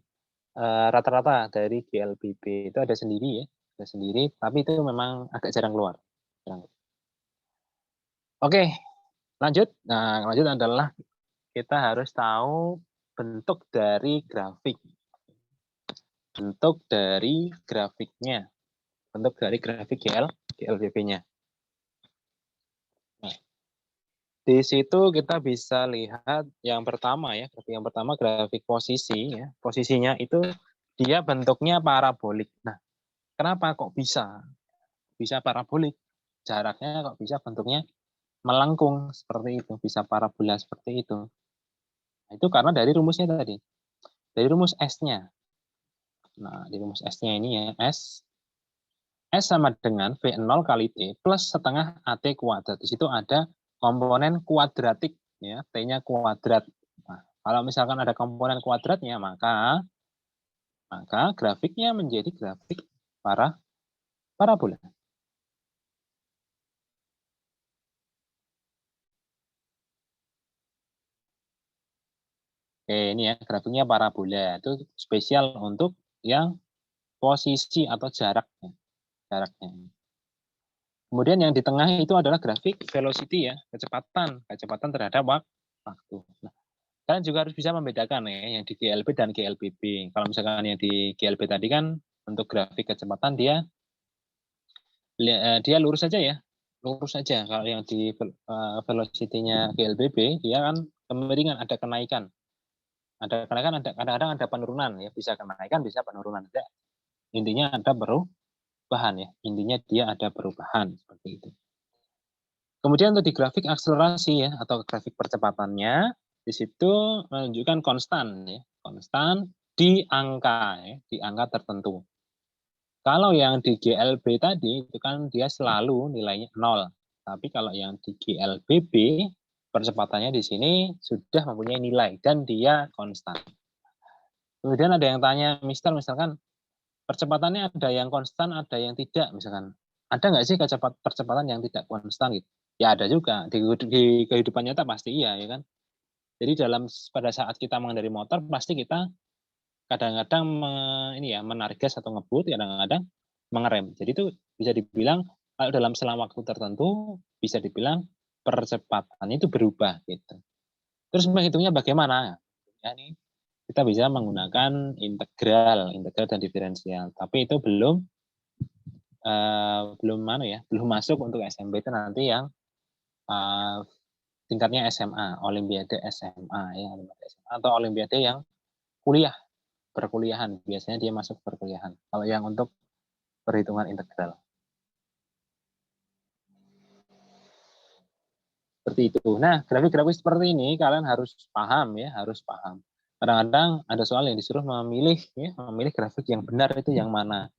rata-rata dari GLBB. Itu ada sendiri ya, ada sendiri, tapi itu memang agak jarang keluar. Oke, lanjut. Nah, lanjut adalah kita harus tahu bentuk dari grafik. Bentuk dari grafiknya. Bentuk dari grafik GLBP-nya. Nah, di situ kita bisa lihat yang pertama ya, grafik yang pertama grafik posisi ya. Posisinya itu dia bentuknya parabolik. Nah, kenapa kok bisa parabolik? Jaraknya kok bisa bentuknya melengkung seperti itu, bisa parabola seperti itu. Nah, itu karena dari rumusnya tadi. Dari rumus S-nya. Nah, di rumus S-nya ini ya, S sama dengan V0 kali T plus setengah AT kuadrat. Di situ ada komponen kuadratik, ya, T-nya kuadrat. Nah, kalau misalkan ada komponen kuadratnya, maka grafiknya menjadi grafik parabola. Oke, ini ya, grafiknya parabola. Itu spesial untuk yang posisi atau jaraknya. Kemudian yang di tengah itu adalah grafik velocity ya, kecepatan terhadap waktu. Nah, kalian juga harus bisa membedakan ya, yang di GLB dan GLBB. Kalau misalkan yang di GLB tadi kan untuk grafik kecepatan dia lurus saja ya, lurus saja. Kalau yang di velocity-nya GLBB dia kan kemiringan, ada kenaikan, kadang-kadang ada penurunan ya, bisa kenaikan, bisa penurunan. Intinya ada perubahan ya, intinya dia ada perubahan seperti itu. Kemudian untuk di grafik akselerasi ya, atau grafik percepatannya, di situ menunjukkan konstan ya, konstan di angka ya, di angka tertentu. Kalau yang di GLB tadi itu kan dia selalu nilainya 0. Tapi kalau yang di GLBB percepatannya di sini sudah mempunyai nilai dan dia konstan. Kemudian ada yang tanya, misalkan percepatannya ada yang konstan, ada yang tidak, misalkan. Ada nggak sih percepatan yang tidak konstan gitu? Ya ada juga, di kehidupan nyata pasti iya, ya kan? Jadi pada saat kita mengendarai motor, pasti kita kadang-kadang menarik gas atau ngebut, kadang-kadang mengerem. Jadi itu bisa dibilang, kalau dalam selang waktu tertentu, bisa dibilang percepatannya itu berubah gitu. Terus menghitungnya bagaimana? Ya, ini kita bisa menggunakan integral dan diferensial. Tapi itu belum masuk untuk SMP, itu nanti yang tingkatnya SMA, Olimpiade SMA ya, atau Olimpiade yang perkuliahan. Biasanya dia masuk perkuliahan. Kalau yang untuk perhitungan integral. Seperti itu. Nah, grafik-grafik seperti ini kalian harus paham ya, harus paham. Kadang-kadang ada soal yang disuruh memilih grafik yang benar itu yang mana.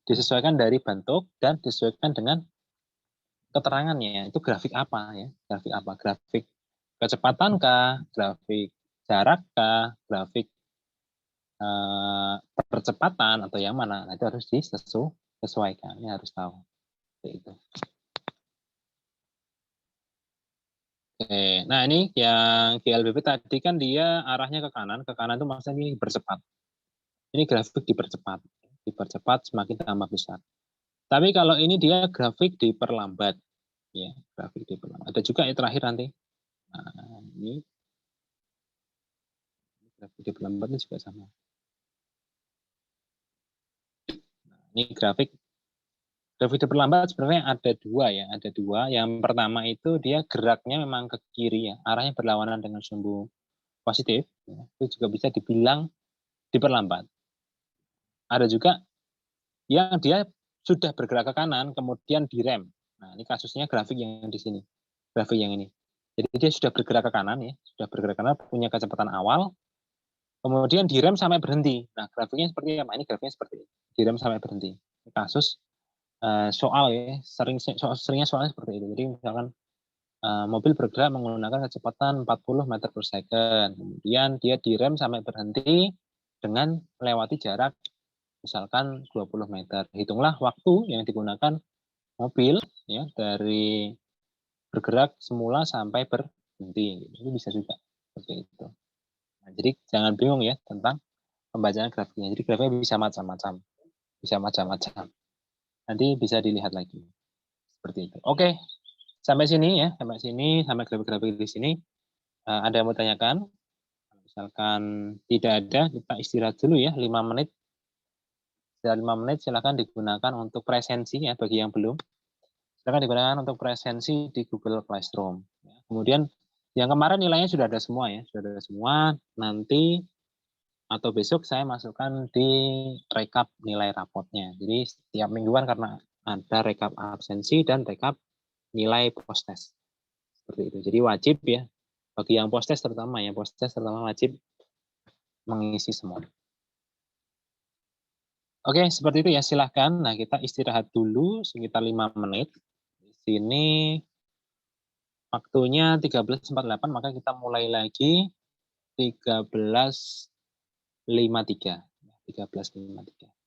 Disesuaikan dari bentuk dan disesuaikan dengan keterangannya. Itu grafik apa ya? Grafik apa? Grafik kecepatan kah? Grafik jarak kah? Grafik percepatan atau yang mana? Nah, itu harus disesuaikan. Ini harus tahu. Seperti itu. Oke, nah ini yang GLBP tadi kan dia arahnya ke kanan itu maksudnya ini bercepat. Ini grafik dipercepat semakin tambah besar. Tapi kalau ini dia grafik diperlambat, ya grafik diperlambat. Ada juga yang terakhir nanti. Nah, ini grafik diperlambat ini juga sama. Nah, ini grafik diperlambat sebenarnya ada dua. Yang pertama itu dia geraknya memang ke kiri ya, arahnya berlawanan dengan sumbu positif. Ya. Itu juga bisa dibilang diperlambat. Ada juga yang dia sudah bergerak ke kanan, kemudian direm. Nah, ini kasusnya grafik yang di sini. Grafik yang ini. Jadi dia sudah bergerak ke kanan ya, punya kecepatan awal, kemudian direm sampai berhenti. Nah, grafiknya seperti apa? Ini grafiknya seperti ini. Direm sampai berhenti. Kasus soal ya, seringnya soalnya seperti itu. Jadi misalkan mobil bergerak menggunakan kecepatan 40 meter per second. Kemudian dia direm sampai berhenti dengan melewati jarak misalkan 20 meter. Hitunglah waktu yang digunakan mobil ya dari bergerak semula sampai berhenti. Itu bisa juga seperti itu. Nah, jadi jangan bingung ya tentang pembacaan grafiknya. Jadi grafiknya bisa macam-macam. Nanti bisa dilihat lagi. Seperti itu. Oke, sampai sini ya, sampai grafik-grafik di sini. Ada yang mau tanyakan? Misalkan tidak ada, kita istirahat dulu ya 5 menit. Setelah 5 menit silakan digunakan untuk presensi ya bagi yang belum. Silakan digunakan untuk presensi di Google Classroom. Kemudian yang kemarin nilainya sudah ada semua ya, sudah ada semua. Nanti atau besok saya masukkan di rekap nilai rapotnya. Jadi setiap mingguan karena ada rekap absensi dan rekap nilai post test. Seperti itu. Jadi wajib ya, bagi yang post test terutama wajib mengisi semua. Oke, seperti itu ya, silahkan. Nah, kita istirahat dulu sekitar 5 menit. Di sini waktunya 13.48, maka kita mulai lagi 13.53. 13.53.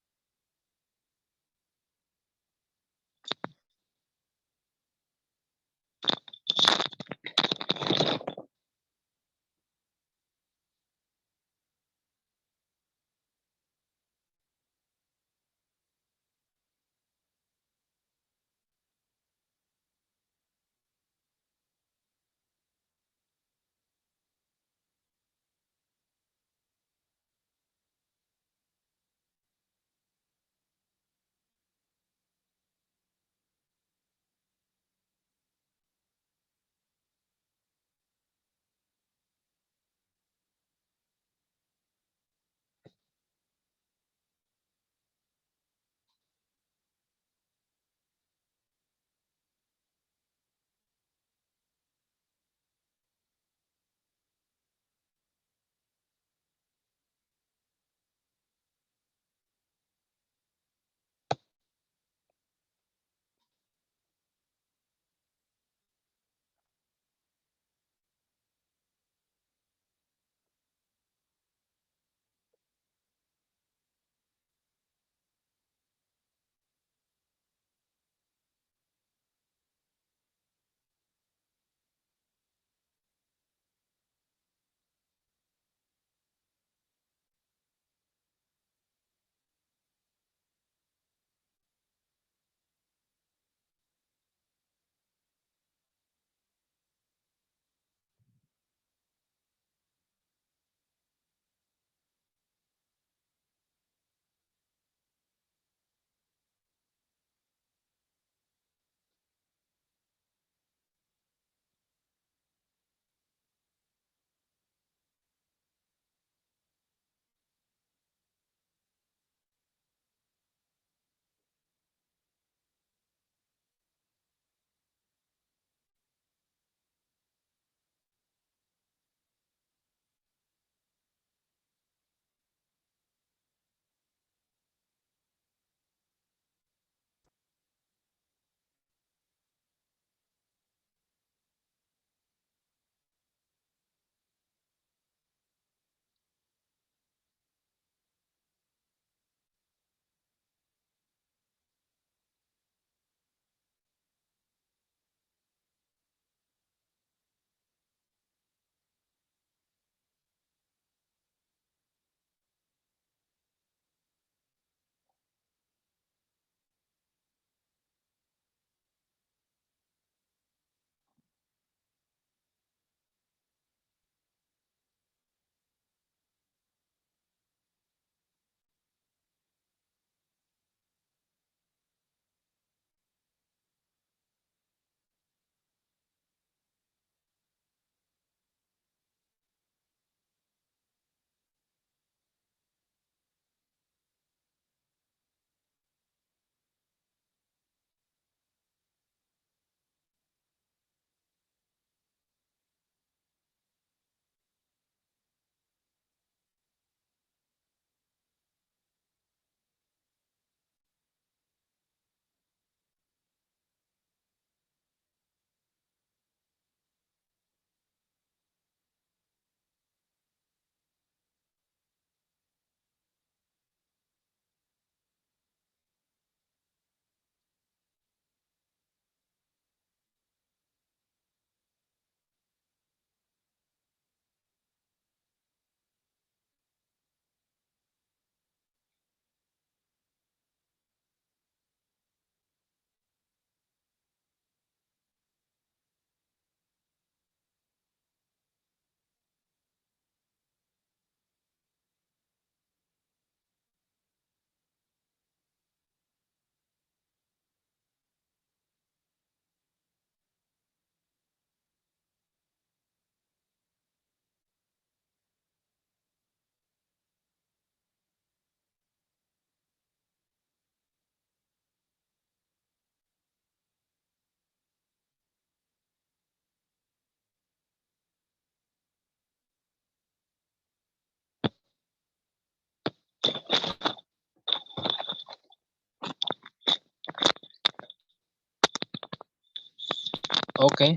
Oke,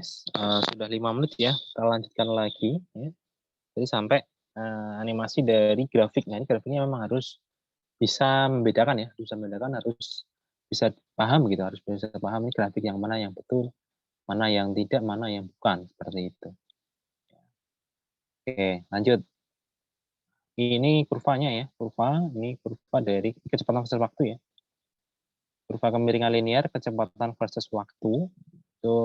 sudah 5 menit ya, kita lanjutkan lagi ya. Jadi sampai animasi dari grafik. Nah, ini grafiknya memang harus bisa membedakan ya, harus bisa paham gitu, harus bisa paham ini grafik yang mana yang betul, mana yang tidak, mana yang bukan, seperti itu. Oke, lanjut. Ini kurvanya ya, ini kurva dari kecepatan versus waktu ya. Kurva kemiringan linear, kecepatan versus waktu, itu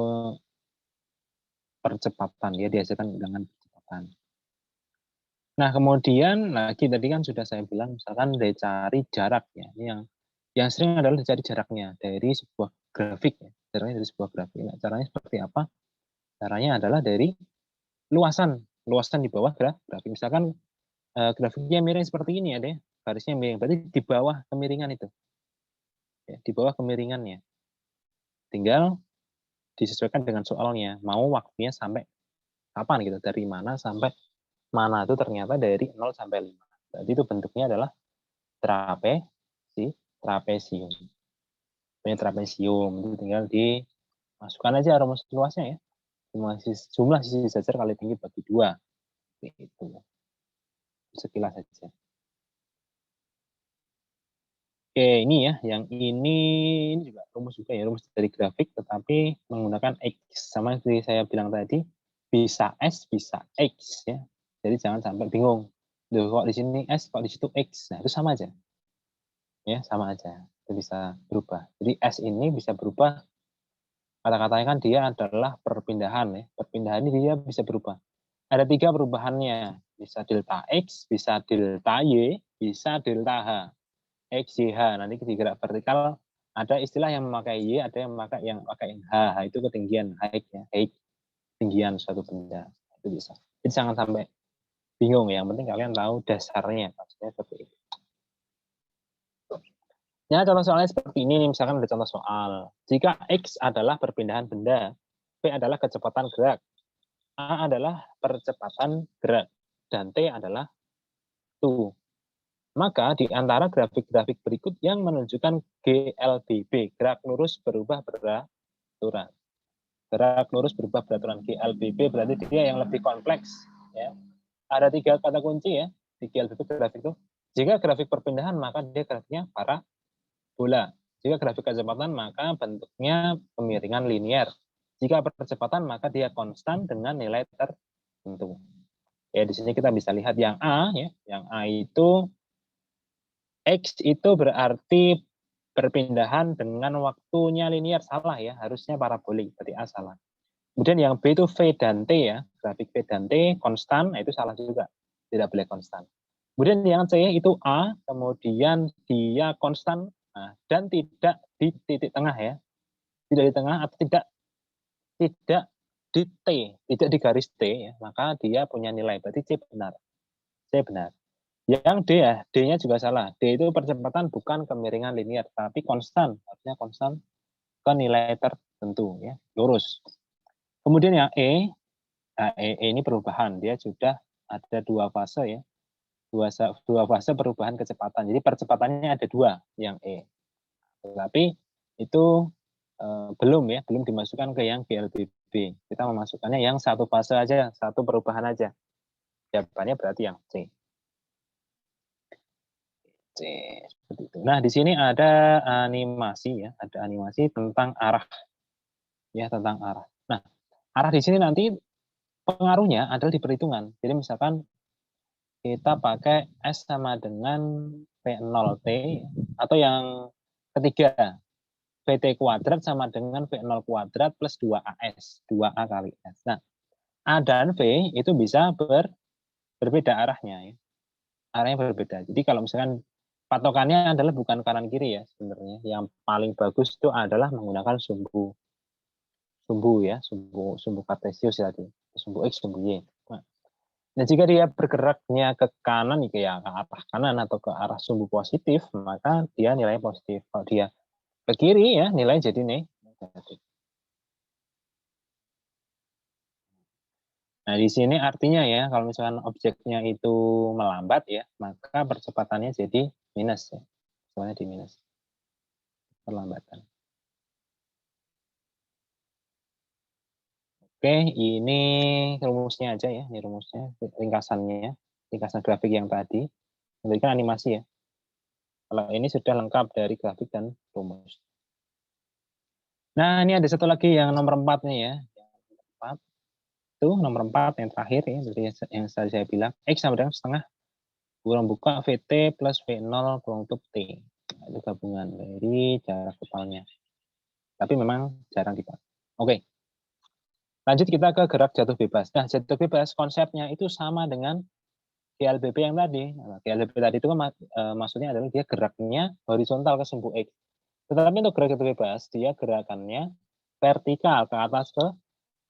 percepatan, ya dihasilkan dengan percepatan. Nah, kemudian lagi tadi kan sudah saya bilang, misalkan dari cari jarak ya. Ini yang sering adalah dicari jaraknya dari sebuah grafik ya. Jaraknya dari sebuah grafik. Nah, caranya seperti apa? Caranya adalah dari luasan di bawah grafik. Misalkan grafiknya miring seperti ini ya deh. Garisnya miring, berarti di bawah kemiringan itu. Ya, di bawah kemiringannya. Tinggal disesuaikan dengan soalnya. Mau waktunya sampai kapan gitu, dari mana sampai mana, itu ternyata dari 0 sampai 5. Jadi itu bentuknya adalah trapesium. Ini trapesium itu tinggal dimasukkan aja rumus luasnya ya. Jumlah sisi sejajar kali tinggi bagi 2. Itu. Sekilas saja. Oke, ini ya, yang ini juga rumus juga ya, rumus dari grafik, tetapi menggunakan X. Sama seperti saya bilang tadi, bisa S, bisa X ya. Jadi jangan sampai bingung. Loh, kok di sini S, kok di situ X. Nah, itu sama aja. Ya, sama aja. Itu bisa berubah. Jadi S ini bisa berubah, kata-katanya kan dia adalah perpindahan ya. Perpindahan ini dia bisa berubah. Ada 3 perubahannya. Bisa delta X, bisa delta Y, bisa delta H. X, Y, H. Nanti di gerak vertikal ada istilah yang memakai Y, ada yang memakai H. H itu ketinggian, height ya. Height, tinggian suatu benda. Itu bisa. Jadi jangan sampai bingung. Yang penting kalian tahu dasarnya. Maksudnya seperti itu. Ya, contoh soalnya seperti ini, misalkan ada contoh soal. Jika X adalah perpindahan benda, P adalah kecepatan gerak, A adalah percepatan gerak, dan T adalah waktu. Maka di antara grafik-grafik berikut yang menunjukkan GLBB, gerak lurus berubah beraturan. Gerak lurus berubah beraturan. GLBB berarti dia yang lebih kompleks. Ya. Ada 3 kata kunci ya di GLBB grafik itu. Jika grafik perpindahan, maka dia grafiknya parabola. Jika grafik kecepatan, maka bentuknya kemiringan linear. Jika percepatan, maka dia konstan dengan nilai tertentu. Ya, di sini kita bisa lihat yang A ya. Yang A itu X itu berarti perpindahan dengan waktunya linear, salah ya, harusnya parabolik, berarti A salah. Kemudian yang B itu V dan T ya, grafik V dan T konstan, nah itu salah juga, tidak boleh konstan. Kemudian yang C itu A, kemudian dia konstan, nah, dan tidak di titik tengah ya, tidak di tengah atau tidak di T, tidak di garis T ya, maka dia punya nilai, berarti C benar. C benar. Yang D ya, D-nya juga salah. D itu percepatan bukan kemiringan linear, tapi konstan, artinya konstan ke nilai tertentu ya, lurus. Kemudian yang E, nah ini perubahan, dia sudah ada 2 fase ya, dua fase perubahan kecepatan. Jadi percepatannya ada 2 yang E. Tetapi itu belum ya, belum dimasukkan ke yang GLBB. Kita memasukkannya yang satu fase aja, satu perubahan aja. Jawabannya berarti yang C. C seperti itu. Nah, di sini ada animasi ya, ada animasi tentang arah. Ya, tentang arah. Nah, arah di sini nanti pengaruhnya adalah di perhitungan. Jadi misalkan kita pakai S sama dengan V0T atau yang ketiga VT kuadrat sama dengan V0 kuadrat plus 2AS, 2A kali S. Nah, A dan V itu bisa berbeda arahnya ya. Arahnya berbeda. Jadi kalau misalkan patokannya adalah bukan kanan kiri ya sebenarnya. Yang paling bagus itu adalah menggunakan sumbu ya, sumbu kartesius tadi, sumbu X, sumbu Y. Nah, jika dia bergeraknya ke kanan, ya ke arah kanan atau ke arah sumbu positif, maka dia nilai positif. Kalau dia ke kiri ya nilai jadi negatif. Nah, di sini artinya ya, kalau misalkan objeknya itu melambat ya, maka percepatannya jadi minus ya. Soalnya di minus. Perlambatan. Oke, ini rumusnya aja ya, ini rumusnya, ringkasannya, ringkasan grafik yang tadi. Ini kan animasi ya. Kalau ini sudah lengkap dari grafik dan rumus. Nah, ini ada satu lagi yang nomor 4 nih ya. Yang 4. Itu nomor 4 yang terakhir ya, jadi yang saya bilang X sama dengan setengah kurang buka VT plus V0 kurang tutup T. Nah, itu gabungan dari jarak totalnya. Tapi memang jarang dipakai. Oke. Lanjut kita ke gerak jatuh bebas. Nah, jatuh bebas konsepnya itu sama dengan GLBB yang tadi. Nah, GLBB tadi itu kan maksudnya adalah dia geraknya horizontal ke sumbu X. Tetapi untuk gerak jatuh bebas, dia gerakannya vertikal ke atas ke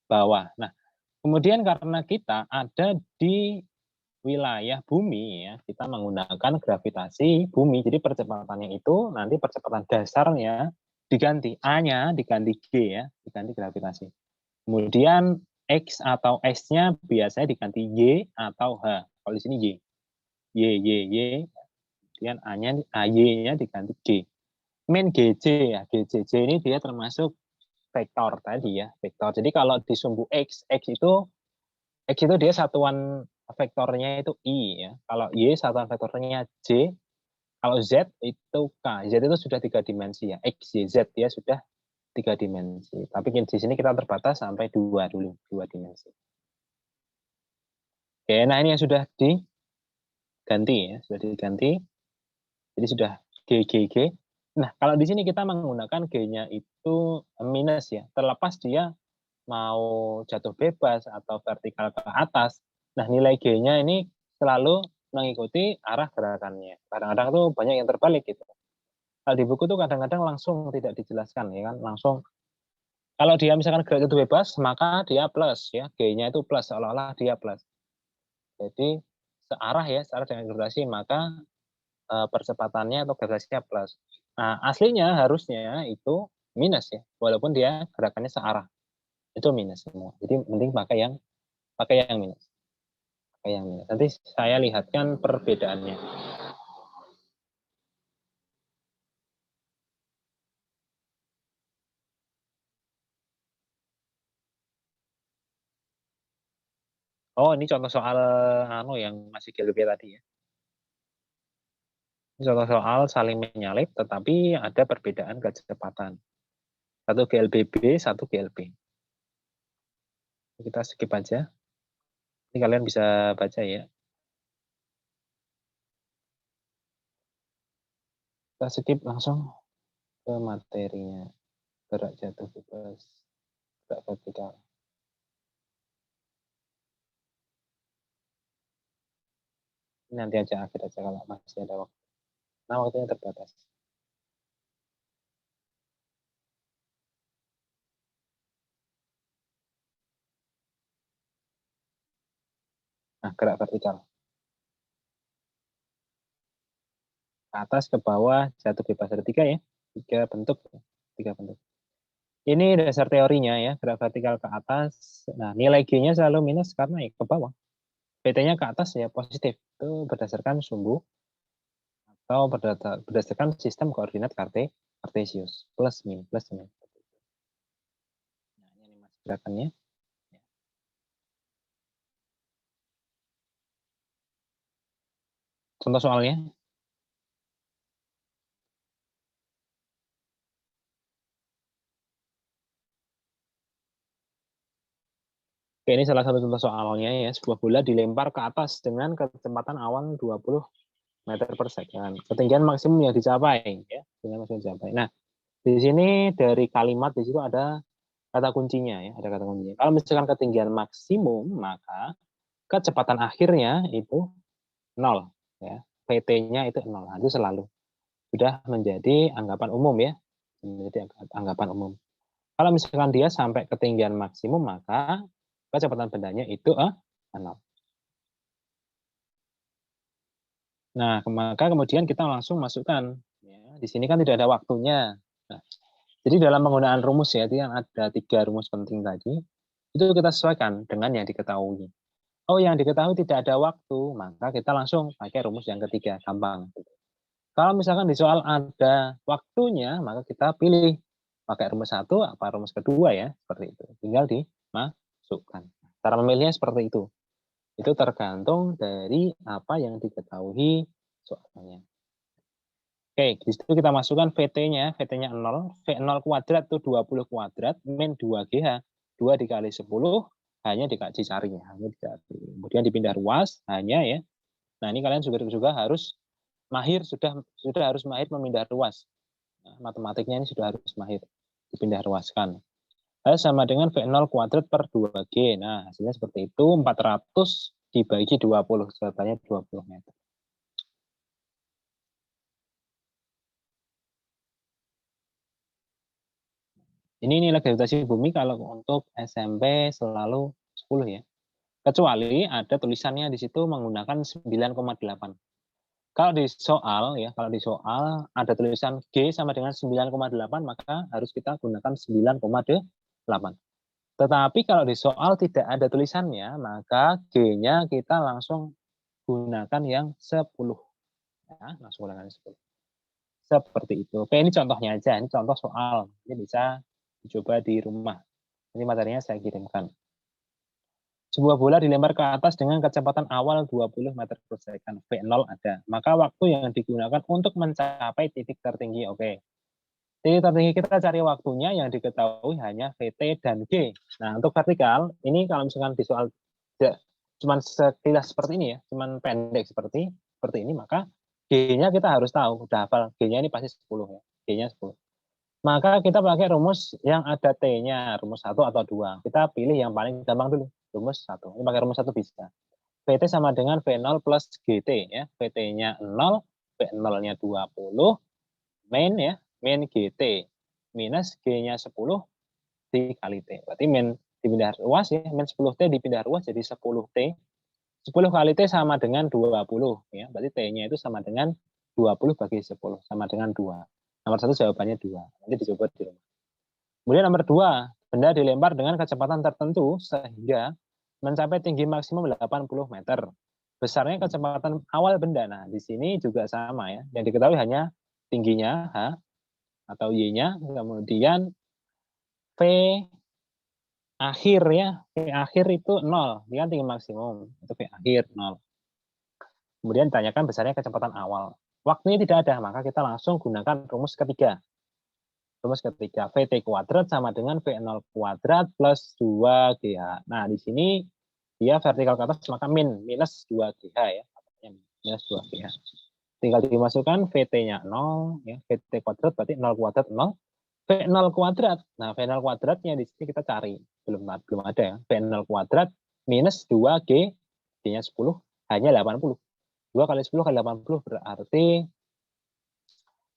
bawah. Nah, kemudian karena kita ada di wilayah bumi ya, kita menggunakan gravitasi bumi. Jadi percepatannya itu nanti percepatan dasarnya diganti A-nya diganti G ya, diganti gravitasi. Kemudian X atau S-nya biasanya diganti Y atau H. Kalau di sini Y. Kemudian A-nya AY-nya diganti G. Min GC ya, GC ini dia termasuk vektor tadi ya, vektor. Jadi kalau di sumbu X itu dia satuan vektornya itu I ya. Kalau Y satuan vektornya J, kalau Z itu K. Z itu sudah 3 dimensi ya. X, Y, Z dia sudah 3 dimensi. Tapi di sini kita terbatas sampai 2 dulu, 2 dimensi. Oke, nah ini yang sudah diganti ya, sudah diganti. Jadi sudah G. Nah, kalau di sini kita menggunakan G-nya itu minus ya. Terlepas dia mau jatuh bebas atau vertikal ke atas, nah nilai G-nya ini selalu mengikuti arah gerakannya. Kadang-kadang tuh banyak yang terbalik gitu. Kalau di buku tuh kadang-kadang langsung tidak dijelaskan ya kan, langsung kalau dia misalkan gerak jatuh bebas, maka dia plus ya, G-nya itu plus, seolah-olah dia plus. Jadi searah ya, searah dengan gravitasi, maka percepatannya atau gravitasinya plus. Nah, aslinya harusnya itu minus ya, walaupun dia gerakannya searah. Itu minus semua. Jadi mending pakai yang minus. Pakai yang minus. Nanti saya lihatkan perbedaannya. Oh, ini contoh soal yang masih GLB tadi ya. Ini contoh soal saling menyalip tetapi ada perbedaan kecepatan. Satu GLBB, satu GLB. Kita skip aja. Ini kalian bisa baca ya. Kita skip langsung ke materinya. Gerak jatuh bebas, gerak vertikal. Ini nanti aja akhir aja kalau masih ada waktu. Nah, waktunya terbatas. Nah, gerak vertikal. Ke atas, ke bawah, jatuh bebas. Ada 3 ya. 3 bentuk. 3 bentuk. Ini dasar teorinya ya, gerak vertikal ke atas. Nah, nilai G-nya selalu minus karena ya ke bawah. PT-nya ke atas ya positif. Itu berdasarkan sumbu atau berdasarkan sistem koordinat Kartesius. Plus min, plus min. Nah, ini animasi gerakannya. Contoh soalnya. Oke, ini salah satu contoh soalnya ya. Sebuah bola dilempar ke atas dengan kecepatan awan 20 meter per second. Ketinggian maksimum yang dicapai ya, dengan maksimum dicapai. Nah, di sini dari kalimat di situ ada kata kuncinya ya, ada kata kuncinya. Kalau misalkan ketinggian maksimum, maka kecepatan akhirnya itu 0 ya. PT-nya itu 0. Nah, itu selalu sudah menjadi anggapan umum ya. Menjadi anggapan umum. Kalau misalkan dia sampai ketinggian maksimum, maka kecepatan bendanya itu 0. Nah, maka kemudian kita langsung masukkan. Ya, di sini kan tidak ada waktunya. Nah, jadi dalam penggunaan rumus ya, itu yang ada 3 rumus penting tadi, itu kita sesuaikan dengan yang diketahui. Oh, yang diketahui tidak ada waktu, maka kita langsung pakai rumus yang ketiga, gampang. Kalau misalkan di soal ada waktunya, maka kita pilih pakai rumus 1 apa rumus kedua ya, seperti itu. Tinggal masukkan. Cara memilihnya seperti itu. Itu tergantung dari apa yang diketahui soalnya. Oke, di situ kita masukkan VT-nya 0, V0 kuadrat itu 20 kuadrat, min 2GH, 2 dikali 10, hanya dicari. Kemudian dipindah ruas, hanya ya. Nah, ini kalian juga harus mahir, sudah harus mahir memindah ruas. Nah, matematiknya ini sudah harus mahir, dipindah ruaskan. Sama dengan V0 kuadrat per 2G. Nah, hasilnya seperti itu, 400 dibagi 20, jawabannya 20 meter. Ini nilai gravitasi bumi kalau untuk SMP selalu 10 ya. Kecuali ada tulisannya di situ menggunakan 9,8. Kalau di soal ada tulisan G sama dengan 9,8, maka harus kita gunakan 9,8. Tetapi kalau di soal tidak ada tulisannya, maka G-nya kita langsung gunakan yang 10. Ya, langsung gunakan 10. Seperti itu. Oke, ini contohnya aja. Ini contoh soal. Ini bisa dicoba di rumah. Ini materinya saya kirimkan. Sebuah bola dilempar ke atas dengan kecepatan awal 20 meter per second. V0 ada. Maka waktu yang digunakan untuk mencapai titik tertinggi. Oke. Titik tertinggi kita cari waktunya yang diketahui hanya VT dan G. Nah, untuk vertikal, ini kalau misalkan di soal cuma sekilas seperti ini ya, cuma pendek seperti ini, maka G-nya kita harus tahu, udah hafal. G-nya ini pasti 10 ya. G-nya 10. Maka kita pakai rumus yang ada T-nya, rumus 1 atau 2. Kita pilih yang paling gampang dulu, rumus 1. Ini pakai rumus 1 bisa. VT sama dengan V0 plus GT ya. VT-nya 0, V0-nya 20, min ya, min GT minus G-nya 10 dikali T. Berarti min dipindah ruas ya, min 10T dipindah ruas jadi 10T. 10 kali T sama dengan 20 ya. Berarti T-nya itu sama dengan 20 bagi 10 sama dengan 2. Nomor 1 jawabannya 2. Nanti dicoba di rumah. Kemudian nomor 2, benda dilempar dengan kecepatan tertentu sehingga mencapai tinggi maksimum 80 meter. Besarnya kecepatan awal benda. Nah, di sini juga sama ya. Yang diketahui hanya tingginya H atau Y-nya, kemudian V akhir ya. V akhir itu 0, dia tinggi maksimum. Itu V akhir 0. Kemudian ditanyakan besarnya kecepatan awal. Waktunya tidak ada, maka kita langsung gunakan rumus ketiga. Rumus ketiga, VT kuadrat sama dengan V0 kuadrat plus 2GH. Nah, di sini dia vertikal ke atas, maka minus 2GH ya. Minus 2GH. Tinggal dimasukkan VT-nya 0, ya. VT kuadrat berarti 0 kuadrat 0. V0 kuadrat. Nah, V0 kuadratnya di sini kita cari. Belum ada ya. V0 kuadrat minus 2G, G-nya 10, hanya 80. 2 kali 10 kali 80 berarti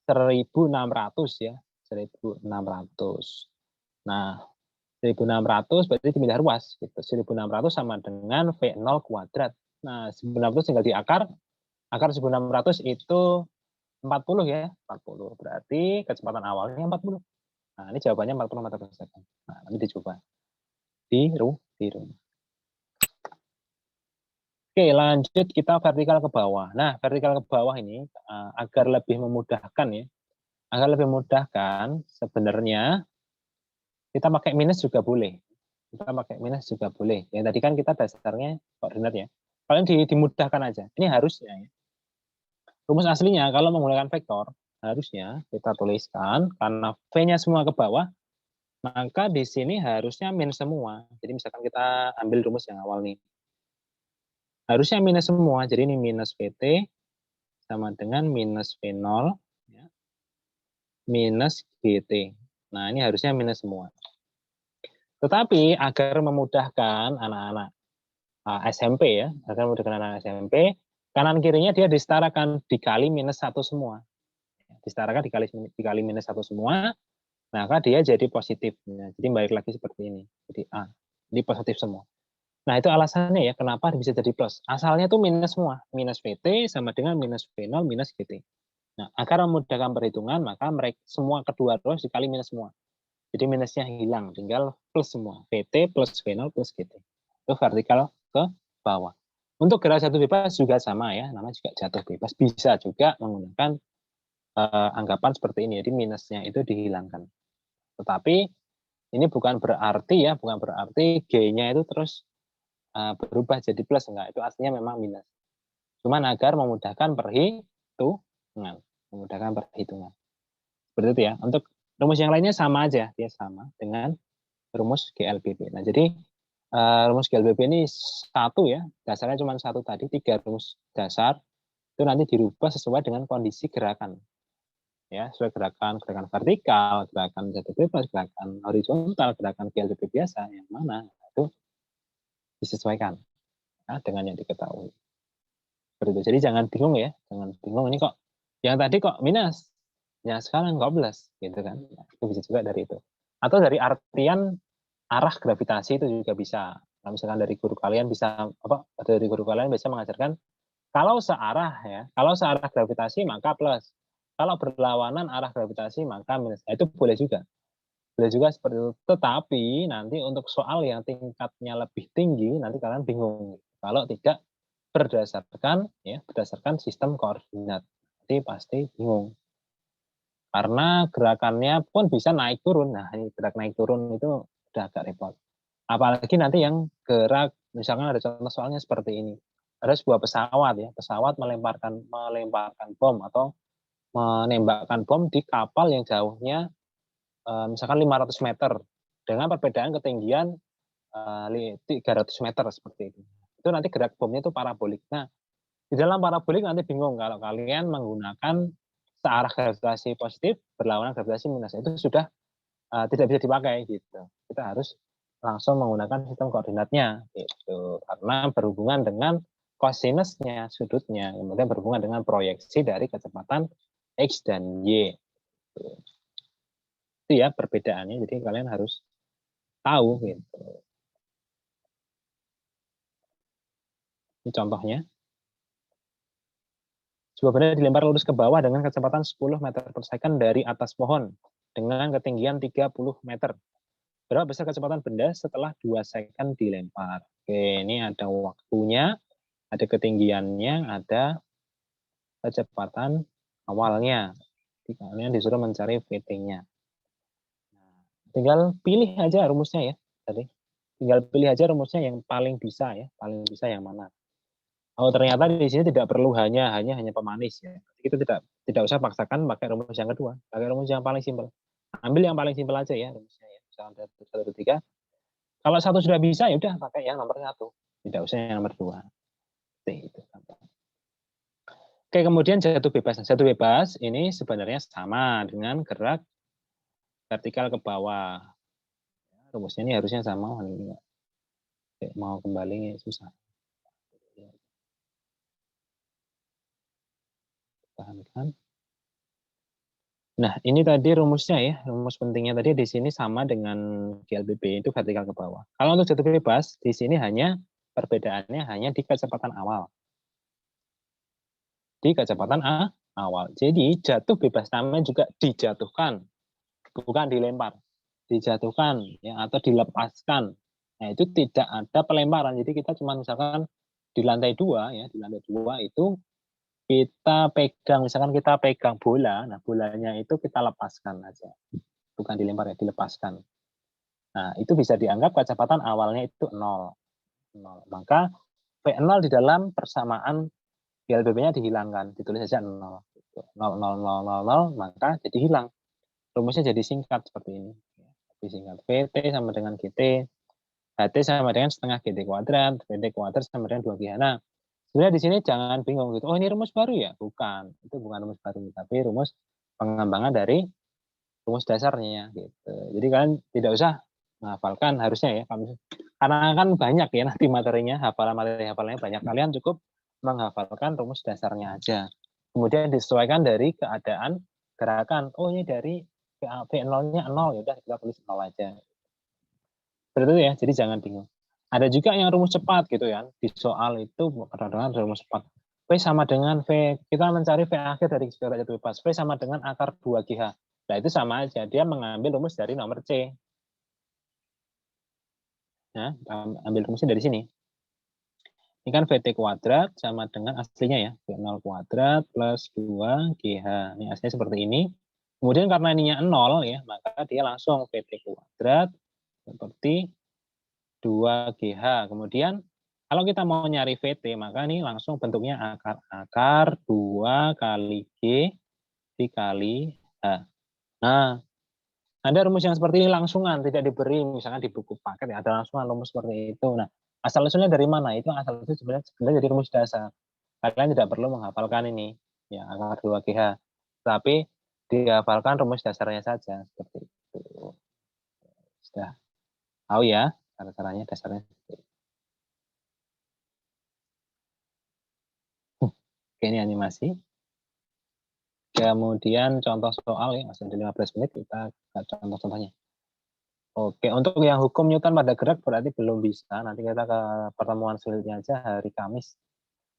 1.600 ya. 1.600. Nah, 1.600 berarti dipindah ruas. Gitu. 1.600 sama dengan V0 kuadrat. Nah, 1.600 tinggal diakar. Akar 1.600 itu 40 ya. 40. Berarti kecepatan awalnya 40. Nah, ini jawabannya 40 meter per second. Nah, nanti dicoba. Di rumah. Oke, lanjut kita vertikal ke bawah. Nah, vertikal ke bawah ini agar lebih memudahkan ya. Agar lebih memudahkan, sebenarnya kita pakai minus juga boleh. Kita pakai minus juga boleh. Ya, tadi kan kita dasarnya koordinat ya. Kalian dimudahkan aja. Ini harusnya ya. Rumus aslinya kalau menggunakan vektor, harusnya kita tuliskan karena V-nya semua ke bawah, maka di sini harusnya min semua. Jadi misalkan kita ambil rumus yang awal nih. Harusnya minus semua, jadi ini minus VT sama dengan minus V0 ya, minus GT. Nah, ini harusnya minus semua. Tetapi agar memudahkan anak-anak SMP ya, agar memudahkan anak SMP, kanan kirinya dia disetarakan dikali minus 1 semua. Disetarakan dikali minus 1 semua, maka dia jadi positif. Nah, jadi balik lagi seperti ini. Jadi A, ini positif semua. Nah, itu alasannya ya, kenapa bisa jadi plus. Asalnya itu minus semua. Minus VT sama dengan minus V0 minus GT. Nah, agar memudahkan perhitungan, maka mereka semua kedua ruas dikali minus semua. Jadi minusnya hilang, tinggal plus semua. VT plus V0 plus GT. Itu vertikal ke bawah. Untuk gerak jatuh bebas juga sama ya, namanya juga jatuh bebas. Bisa juga menggunakan anggapan seperti ini. Jadi minusnya itu dihilangkan. Tetapi Ini bukan berarti G-nya itu terus berubah jadi plus, enggak. Itu artinya memang minus. Cuman agar memudahkan perhitungan. Seperti itu ya. Untuk rumus yang lainnya sama aja, dia sama dengan rumus GLBB. Nah, jadi rumus GLBB ini satu ya, dasarnya cuma satu tadi, 3 rumus dasar, itu nanti dirubah sesuai dengan kondisi gerakan. Ya, sesuai gerakan vertikal, gerakan jatuh bebas, gerakan horizontal, gerakan GLBB biasa, yang mana itu disesuaikan ya, dengan yang diketahui. Seperti itu. Jadi jangan bingung ya, jangan bingung ini kok yang tadi kok minus, yang sekarang kok plus, gitu kan. Nah, itu bisa juga dari itu. Atau dari artian arah gravitasi itu juga bisa. Nah, misalkan dari guru kalian bisa dari guru kalian bisa mengajarkan kalau searah gravitasi maka plus. Kalau berlawanan arah gravitasi maka minus. Nah, itu boleh juga. Boleh juga seperti itu. Tetapi nanti untuk soal yang tingkatnya lebih tinggi nanti kalian bingung. Kalau tidak berdasarkan sistem koordinat. Jadi pasti bingung. Karena gerakannya pun bisa naik turun. Nah, ini gerak naik turun itu udah agak repot. Apalagi nanti yang gerak, misalkan ada contoh soalnya seperti ini. Ada sebuah pesawat ya, pesawat melemparkan bom atau menembakkan bom di kapal yang jauhnya misalkan 500 meter dengan perbedaan ketinggian 300 meter seperti itu. Itu nanti gerak bomnya itu parabolik. Nah, di dalam parabolik nanti bingung kalau kalian menggunakan searah gravitasi positif berlawanan gravitasi minus, itu sudah tidak bisa dipakai gitu. Kita harus langsung menggunakan sistem koordinatnya gitu. Karena berhubungan dengan cosinusnya, sudutnya, kemudian berhubungan dengan proyeksi dari kecepatan X dan Y. Itu ya perbedaannya, jadi kalian harus tahu gitu. Ini contohnya. Sebuah benda dilempar lurus ke bawah dengan kecepatan 10 meter per second dari atas pohon dengan ketinggian 30 meter. Berapa besar kecepatan benda setelah 2 second dilempar? Oke, ini ada waktunya, ada ketinggiannya, ada kecepatan awalnya. Jadi kalian disuruh mencari VT-nya. Tinggal pilih aja rumusnya ya tadi. Tinggal pilih aja rumusnya yang paling bisa ya, paling bisa yang mana. Oh, ternyata di sini tidak perlu hanya pemanis ya. Kita tidak usah paksakan pakai rumus yang kedua, pakai rumus yang paling simpel. Ambil yang paling simpel aja ya rumusnya ya. Misalnya 1, 2, 3. Kalau satu sudah bisa ya udah pakai yang nomor 1. Tidak usah yang nomor 2. Itu. Oke, kemudian jatuh bebas. Jatuh bebas ini sebenarnya sama dengan gerak vertikal ke bawah. Rumusnya ini harusnya sama. Mau kembali susah. Tahankan. Nah, ini tadi rumusnya ya. Rumus pentingnya tadi di sini sama dengan GLBB, itu vertikal ke bawah. Kalau untuk jatuh bebas, di sini perbedaannya hanya di kecepatan awal. Di kecepatan awal. Jadi jatuh bebas namanya juga dijatuhkan, bukan dilempar. Dijatuhkan ya, atau dilepaskan. Nah, itu tidak ada pelemparan. Jadi kita cuma misalkan di lantai 2 ya, di lantai 2 itu kita pegang bola, nah bolanya itu kita lepaskan aja. Bukan dilempar ya, dilepaskan. Nah, itu bisa dianggap kecepatan awalnya itu 0. Maka V0 di dalam persamaan GLBB-nya dihilangkan, ditulis saja 0. 0, 0, 0, 0, 0, maka jadi hilang. Rumusnya jadi singkat seperti ini. Lebih singkat. VT sama dengan GT, HT sama dengan setengah GT kuadrat, VT kuadrat sama dengan 2 GH. Nah, sebenarnya di sini jangan bingung gitu. Oh, ini rumus baru ya? Bukan. Itu bukan rumus baru, tapi rumus pengembangan dari rumus dasarnya gitu. Jadi kalian tidak usah menghafalkan harusnya ya. Karena kan banyak ya nanti materinya, hafalannya banyak. Kalian cukup menghafalkan rumus dasarnya aja. Kemudian disesuaikan dari keadaan gerakan. Oh, ini dari V0-nya 0, ya udah kita tulis 0 aja. Seperti itu ya, jadi jangan bingung. Ada juga yang rumus cepat gitu ya. Di soal itu kadang-kadang rumus cepat. V sama dengan V, kita mencari V akhir dari gerak jatuh bebas. V sama dengan akar 2GH. Nah, itu sama aja. Dia mengambil rumus dari nomor C. Nah, ambil rumusnya dari sini. Ini kan VT kuadrat sama dengan aslinya ya. V0 kuadrat plus 2GH. Ini aslinya seperti ini. Kemudian karena ininya 0 ya, maka dia langsung VT kuadrat seperti 2GH. Kemudian kalau kita mau nyari VT, maka ini langsung bentuknya akar 2 kali G dikali H. Nah, ada rumus yang seperti ini langsungan, tidak diberi misalkan di buku paket ya, ada langsungan rumus seperti itu. Nah, asal usulnya dari mana? Itu asal usul sebenarnya dari rumus dasar. Kalian tidak perlu menghafalkan ini, ya akar 2GH. Tapi dihafalkan rumus dasarnya saja seperti itu. Sudah tahu ya cara-caranya dasarnya. Oke, ini animasi. Kemudian contoh soal ya, masih ada 15 menit, kita contoh-contohnya. Oke, untuk yang hukum Newton pada gerak berarti belum bisa. Nanti kita ke pertemuan selanjutnya aja hari Kamis.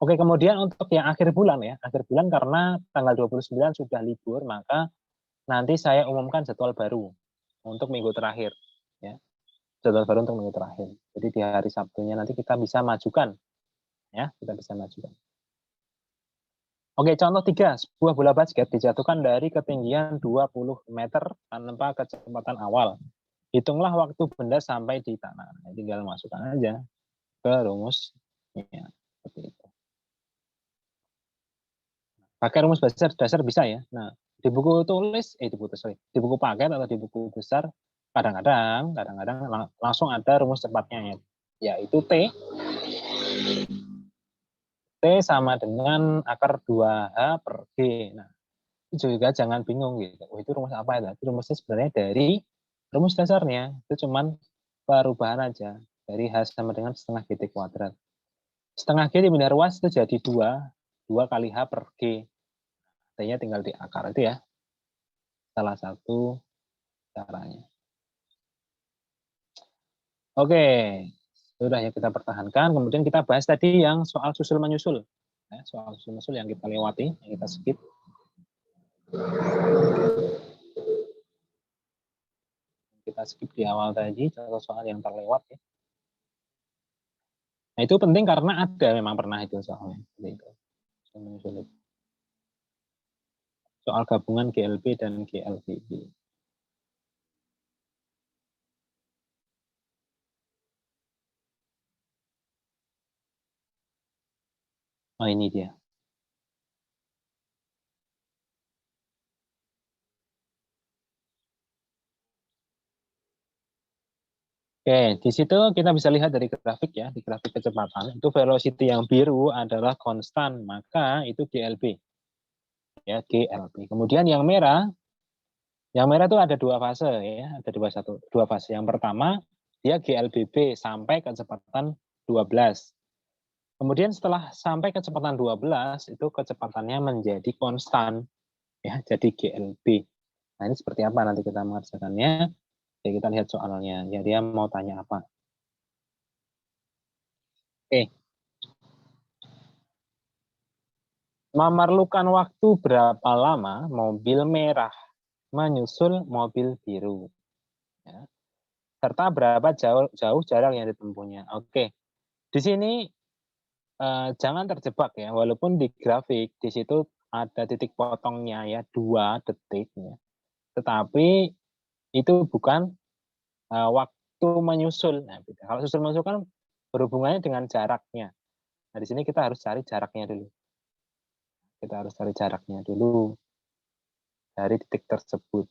Oke, kemudian untuk yang akhir bulan ya, akhir bulan karena tanggal 29 sudah libur, maka nanti saya umumkan jadwal baru untuk minggu terakhir. Ya, jadwal baru untuk minggu terakhir. Jadi di hari Sabtunya nanti kita bisa majukan. Ya, kita bisa majukan. Oke, contoh 3. Sebuah bola basket dijatuhkan dari ketinggian 20 meter tanpa kecepatan awal. Hitunglah waktu benda sampai di tanah. Nah, tinggal masukkan aja ke rumus. Ya, seperti itu. Pakai rumus dasar bisa ya. Nah, di buku tulis, di buku paket atau di buku besar, kadang-kadang langsung ada rumus cepatnya ya, yaitu T. T sama dengan akar 2H per G. Nah, itu juga jangan bingung gitu. Oh, itu rumus apa itu? Itu rumusnya sebenarnya dari rumus dasarnya. Itu cuman perubahan aja. Dari H sama dengan setengah GT kuadrat. Setengah G dipindah ruas itu jadi 2 kali H per G. T-nya tinggal di akar itu ya. Salah satu caranya. Oke, sudah ya kita pertahankan. Kemudian kita bahas tadi yang soal susul menyusul. Ya, soal susul menyusul yang kita lewati, yang kita skip. Kita skip di awal tadi, contoh soal yang terlewat ya. Nah itu penting karena ada memang pernah itu soalnya. Soal gabungan GLB dan GLBB. Oh ini dia. Oke, di situ kita bisa lihat dari grafik ya, di grafik kecepatan, itu velocity yang biru adalah konstan, maka itu GLB. Ya, GLB. Kemudian yang merah itu ada 2 fase ya, ada dua fase. Yang pertama, dia GLBB sampai kecepatan 12. Kemudian setelah sampai kecepatan 12, itu kecepatannya menjadi konstan ya, jadi GLB. Nah, ini seperti apa nanti kita mengerjakannya? Ya, kita lihat soalnya. Ya, dia mau tanya apa? Oke. Memerlukan waktu berapa lama mobil merah menyusul mobil biru? Ya. Serta berapa jauh jarak yang ditempuhnya. Oke. Di sini jangan terjebak ya, walaupun di grafik di situ ada titik potongnya ya, 2 detik ya. Tetapi itu bukan waktu menyusul. Nah, kalau susul menyusul kan berhubungannya dengan jaraknya. Nah, di sini kita harus cari jaraknya dulu. Kita harus cari jaraknya dulu dari titik tersebut.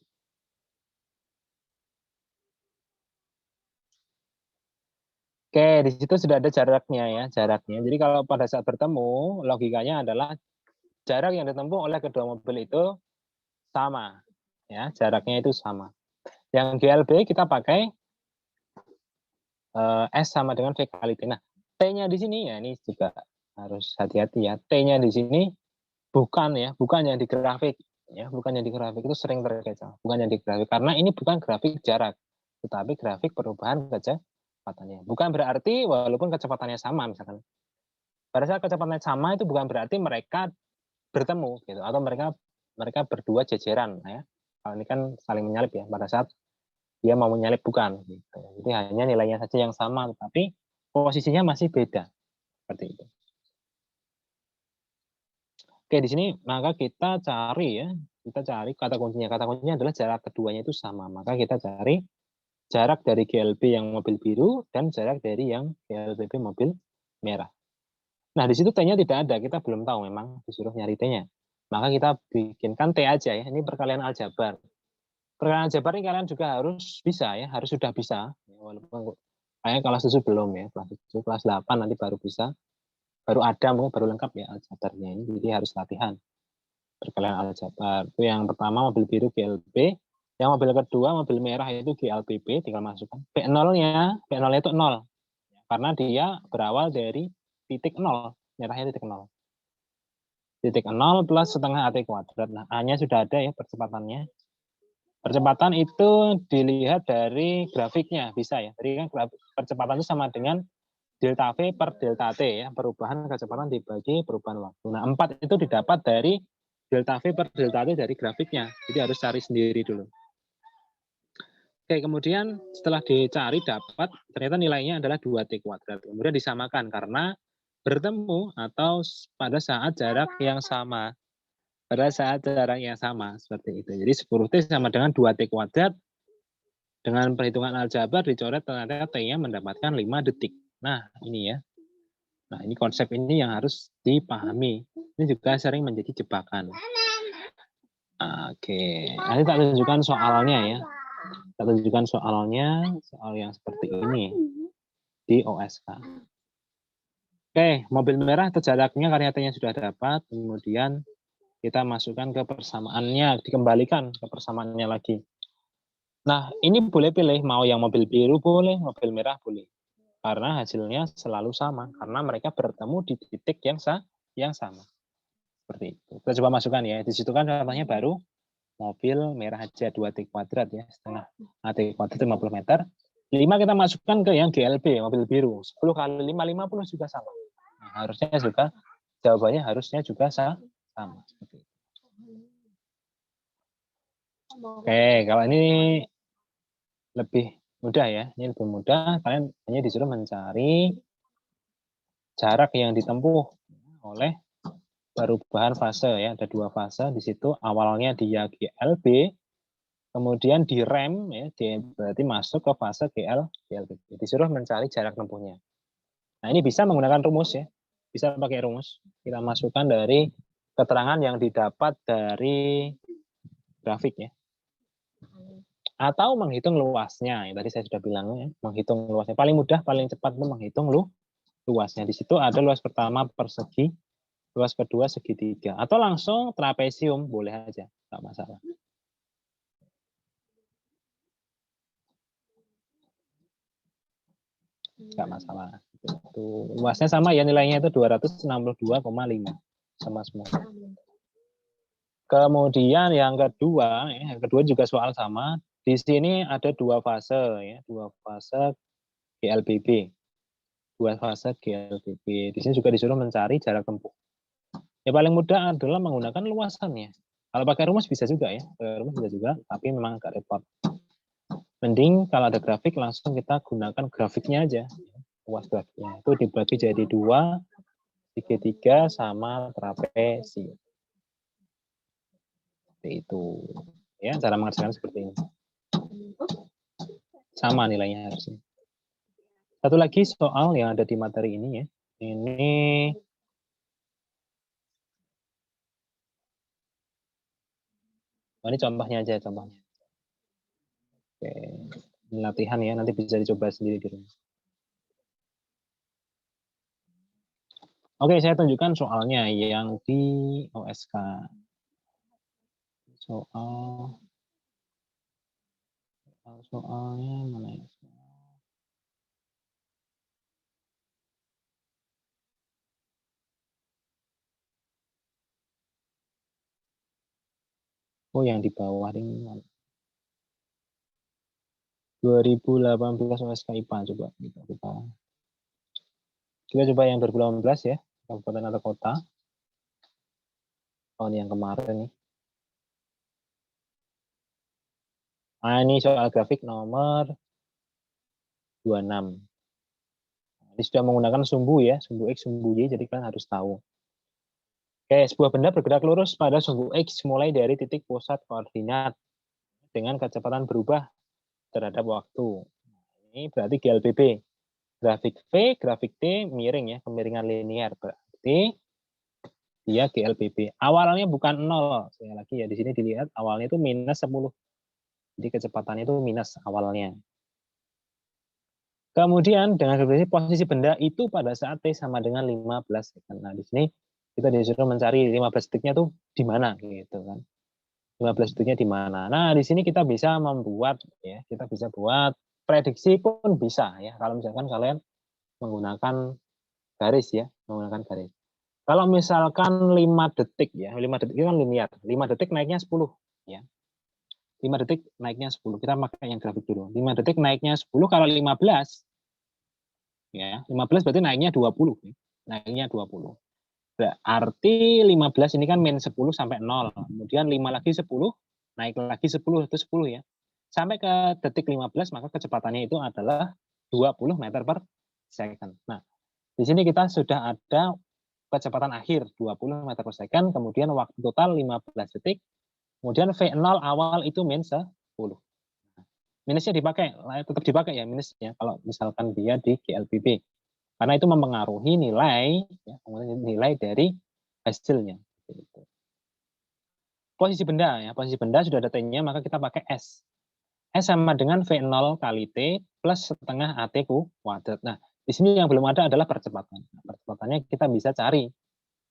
Oke, di situ sudah ada jaraknya ya, jaraknya. Jadi kalau pada saat bertemu, logikanya adalah jarak yang ditempuh oleh kedua mobil itu sama. Ya, jaraknya itu sama. Yang GLB kita pakai S sama dengan V kali T. Nah, T-nya di sini ya ini juga harus hati-hati ya. T-nya di sini bukan yang di grafik ya, bukan yang di grafik itu sering terkecoh. Bukan yang di grafik karena ini bukan grafik jarak, tetapi grafik perubahan kecepatannya. Bukan berarti walaupun kecepatannya sama misalkan. Pada saat kecepatannya sama itu bukan berarti mereka bertemu gitu atau mereka berdua jejeran ya. Kalau ini kan saling menyalip ya pada saat dia mau menyalip bukan gitu. Jadi hanya nilainya saja yang sama tapi posisinya masih beda seperti itu. Oke, di sini maka kita cari ya, kita cari kata kuncinya. Kata kuncinya adalah jarak keduanya itu sama. Maka kita cari jarak dari GLB yang mobil biru dan jarak dari yang GLBB mobil merah. Nah, di situ T-nya tidak ada, kita belum tahu memang disuruh nyari T-nya. Maka kita bikinkan T aja ya, ini perkalian aljabar. Perkalian aljabar ini kalian juga harus bisa ya, harus sudah bisa. Walaupun kayaknya kelas 7 belum ya, kelas 7, kelas 8 nanti baru bisa. Baru ada, mungkin baru lengkap ya aljabarnya ini, jadi harus latihan. Perkalian aljabar. Itu yang pertama mobil biru GLB, yang mobil kedua mobil merah itu GLBB, tinggal masukkan. B0-nya itu 0. Karena dia berawal dari titik 0, merahnya titik 0. Titik 0 plus setengah AT kuadrat. Nah, A-nya sudah ada ya percepatannya. Percepatan itu dilihat dari grafiknya, bisa ya. Jadi kan percepatan itu sama dengan delta V per delta T ya, perubahan kecepatan dibagi perubahan waktu. Nah, 4 itu didapat dari delta V per delta T dari grafiknya. Jadi harus cari sendiri dulu. Oke, kemudian setelah dicari dapat, ternyata nilainya adalah 2T kuadrat. Kemudian disamakan karena bertemu atau pada saat jarak yang sama. Pada saat jarak yang sama, seperti itu. Jadi 10T sama dengan 2T kuadrat. Dengan perhitungan aljabar dicoret ternyata T-nya mendapatkan 5 detik. Nah, ini ya. Nah, ini konsep ini yang harus dipahami. Ini juga sering menjadi jebakan. Oke, nanti tak tunjukkan soalnya ya. Tak tunjukkan soalnya, soal yang seperti ini di OSK. Oke, mobil merah atau jaraknya karena T-nya sudah dapat, kemudian kita masukkan ke persamaannya, dikembalikan ke persamaannya lagi. Nah, ini boleh pilih, mau yang mobil biru boleh, mobil merah boleh. Karena hasilnya selalu sama, karena mereka bertemu di titik yang sama. Seperti itu. Kita coba masukkan ya, di situ kan contohnya baru mobil merah aja 2T kuadrat ya, setengah AT kuadrat 50 meter. 5 kita masukkan ke yang GLB, mobil biru. 10 kali 5, 50 juga sama. Nah, harusnya juga, jawabannya harusnya juga sama. Seperti itu. Oke, kalau ini lebih mudah ya. Ini lebih mudah. Kalian hanya disuruh mencari jarak yang ditempuh oleh perubahan fase ya. Ada 2 fase di situ. Awalnya dia GLB, kemudian direm ya. Berarti masuk ke fase GLB. Disuruh mencari jarak tempuhnya. Nah, ini bisa menggunakan rumus ya. Bisa pakai rumus. Kita masukkan dari keterangan yang didapat dari grafik ya. Atau menghitung luasnya. Yang tadi saya sudah bilang ya, menghitung luasnya. Paling mudah, paling cepat itu menghitung luasnya. Di situ ada luas pertama persegi, luas kedua segitiga. Atau langsung trapesium, boleh aja, nggak masalah. Nggak masalah. Itu luasnya sama ya, nilainya itu 262,5 sama semua. Kemudian yang kedua juga soal sama. Di sini ada 2 fase ya, 2 fase GLBB. 2 fase GLBB. Di sini juga disuruh mencari jarak tempuh. Ya paling mudah adalah menggunakan luasannya. Kalau pakai rumus bisa juga ya, rumus bisa juga, tapi memang agak repot. Mending kalau ada grafik langsung kita gunakan grafiknya aja, luas grafiknya. Itu dibagi jadi 2, segitiga sama trapesium. Seperti itu. Ya, cara mengerjakan seperti ini. Sama nilainya harusnya. Satu lagi soal yang ada di materi ini ya. Ini contohnya aja, contohnya. Oke, ini latihan ya, nanti bisa dicoba sendiri di rumah. Oke, saya tunjukkan soalnya yang di OSK. Soalnya mana ya? Oh, yang di bawah ini. 2018 OSK IPA coba kita coba yang 2018 ya, kabupaten atau kota. Tahun yang kemarin nih. Nah, ini soal grafik nomor 26. Ini sudah menggunakan sumbu ya, sumbu X, sumbu Y, jadi kalian harus tahu. Oke, sebuah benda bergerak lurus pada sumbu X mulai dari titik pusat koordinat dengan kecepatan berubah terhadap waktu. Ini berarti GLBB. Grafik V, grafik T miring ya, kemiringan linear. Berarti dia GLBB. Awalnya bukan 0. Sekali lagi ya, di sini dilihat awalnya itu minus 10. Jadi kecepatannya itu minus awalnya. Kemudian dengan posisi benda itu pada saat T sama dengan 15 second. Nah, di sini kita disuruh mencari 15 detiknya tuh di mana gitu kan. 15 detiknya di mana. Nah, di sini kita bisa membuat ya, kita bisa buat prediksi pun bisa ya. Kalau misalkan kalian menggunakan garis ya, menggunakan garis. Kalau misalkan 5 detik ya, 5 detik itu kan linear. 5 detik naiknya 10 ya. 5 detik naiknya 10. Kita pakai yang grafik dulu. 5 detik naiknya 10 kalau 15 ya, 15 berarti naiknya 20. Naiknya 20. Berarti 15 ini kan min 10 sampai 0. Kemudian 5 lagi 10, naik lagi 10 itu 10 ya. Sampai ke detik 15 maka kecepatannya itu adalah 20 meter per second. Nah, di sini kita sudah ada kecepatan akhir 20 meter per second, kemudian waktu total 15 detik, kemudian V0 awal itu min 10. Minusnya dipakai, tetap dipakai ya minusnya kalau misalkan dia di GLBB. Karena itu mempengaruhi nilai, ya, nilai dari hasilnya. Posisi benda ya, posisi benda sudah ada T-nya, maka kita pakai S. S sama dengan V0 kali T plus setengah AT kuadrat. Nah, di sini yang belum ada adalah percepatan. Nah, percepatannya kita bisa cari.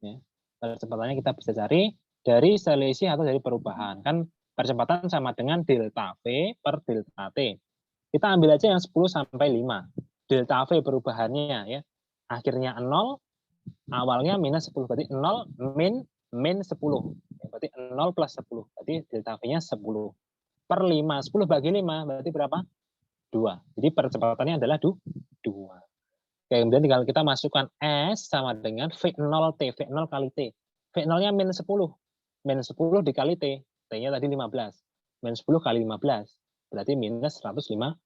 Ya. Percepatannya kita bisa cari dari selisih atau dari perubahan. Kan percepatan sama dengan delta V per delta T. Kita ambil aja yang 10 sampai 5. Delta V perubahannya ya. Akhirnya 0, awalnya minus 10. Berarti 0 min 10. Berarti 0 plus 10. Berarti delta V-nya 10. Per 5. 10 bagi 5 berarti berapa? 2. Jadi percepatannya adalah 2. Kemudian tinggal kita masukkan S sama dengan V0T. V0 kali T. V0-nya min 10. Min 10 dikali T. T-nya tadi 15. Min 10 kali 15. Berarti minus 150.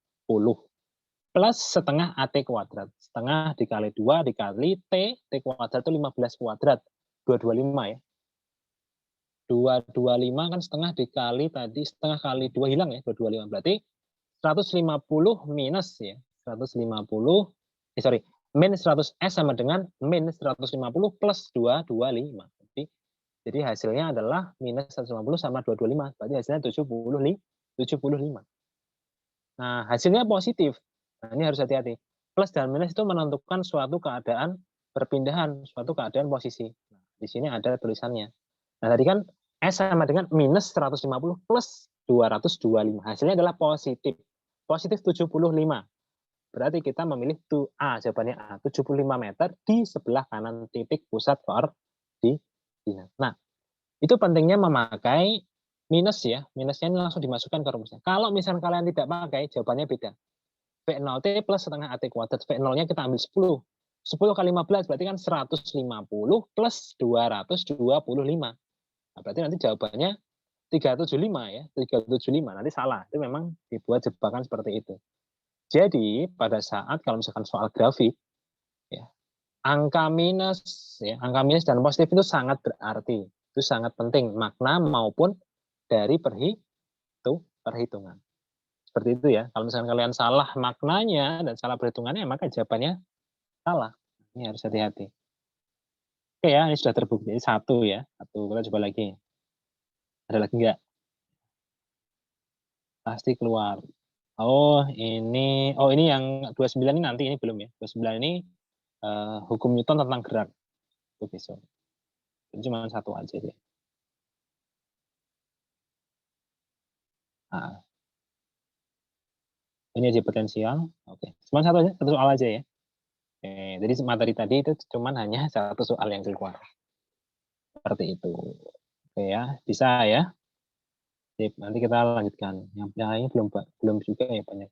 Plus setengah AT kuadrat. Setengah dikali 2 dikali T. T kuadrat itu 15 kuadrat. 225 ya. 225 kan setengah dikali tadi. Setengah kali 2 hilang ya. 225. Berarti 150 minus ya. 150. Min 100 S sama dengan min 150 plus 225. Jadi hasilnya adalah minus 150 sama 225. Berarti hasilnya 75. Nah, hasilnya positif. Nah, ini harus hati-hati. Plus dan minus itu menentukan suatu keadaan perpindahan, suatu keadaan posisi. Nah, di sini ada tulisannya. Nah, tadi kan S sama dengan minus 150 plus 225. Hasilnya adalah positif. Positif 75. Berarti kita memilih A, jawabannya A, 75 meter di sebelah kanan titik pusat koordinat. Nah, itu pentingnya memakai minus ya. Minusnya ini langsung dimasukkan ke rumusnya. Kalau misalnya kalian tidak pakai, jawabannya beda. V0T plus setengah AT kuadrat. V0-nya kita ambil 10. 10 kali 15 berarti kan 150 plus 225. Nah, berarti nanti jawabannya 375 ya. 375. Nanti salah. Itu memang dibuat jebakan seperti itu. Jadi pada saat kalau misalkan soal grafik, ya, angka minus dan positif itu sangat berarti, itu sangat penting makna maupun dari perhitungan. Seperti itu ya. Kalau misalkan kalian salah maknanya dan salah perhitungannya, maka jawabannya salah. Ini harus hati-hati. Oke ya, ini sudah terbukti. Ini 1 ya. 1, kita coba lagi. Ada lagi enggak? Pasti keluar. Oh, ini yang 29 ini nanti, ini belum ya. 29 ini hukum Newton tentang gerak. Itu besok. Ini cuma 1 aja deh. Nah, ini aja potensial. Oke, cuma 1 aja, 1 soal aja ya. Oke, jadi materi tadi itu cuma hanya 1 soal yang keluar. Seperti itu. Oke ya, bisa ya. Sip, nanti kita lanjutkan. Yang lainnya belum juga ya banyak.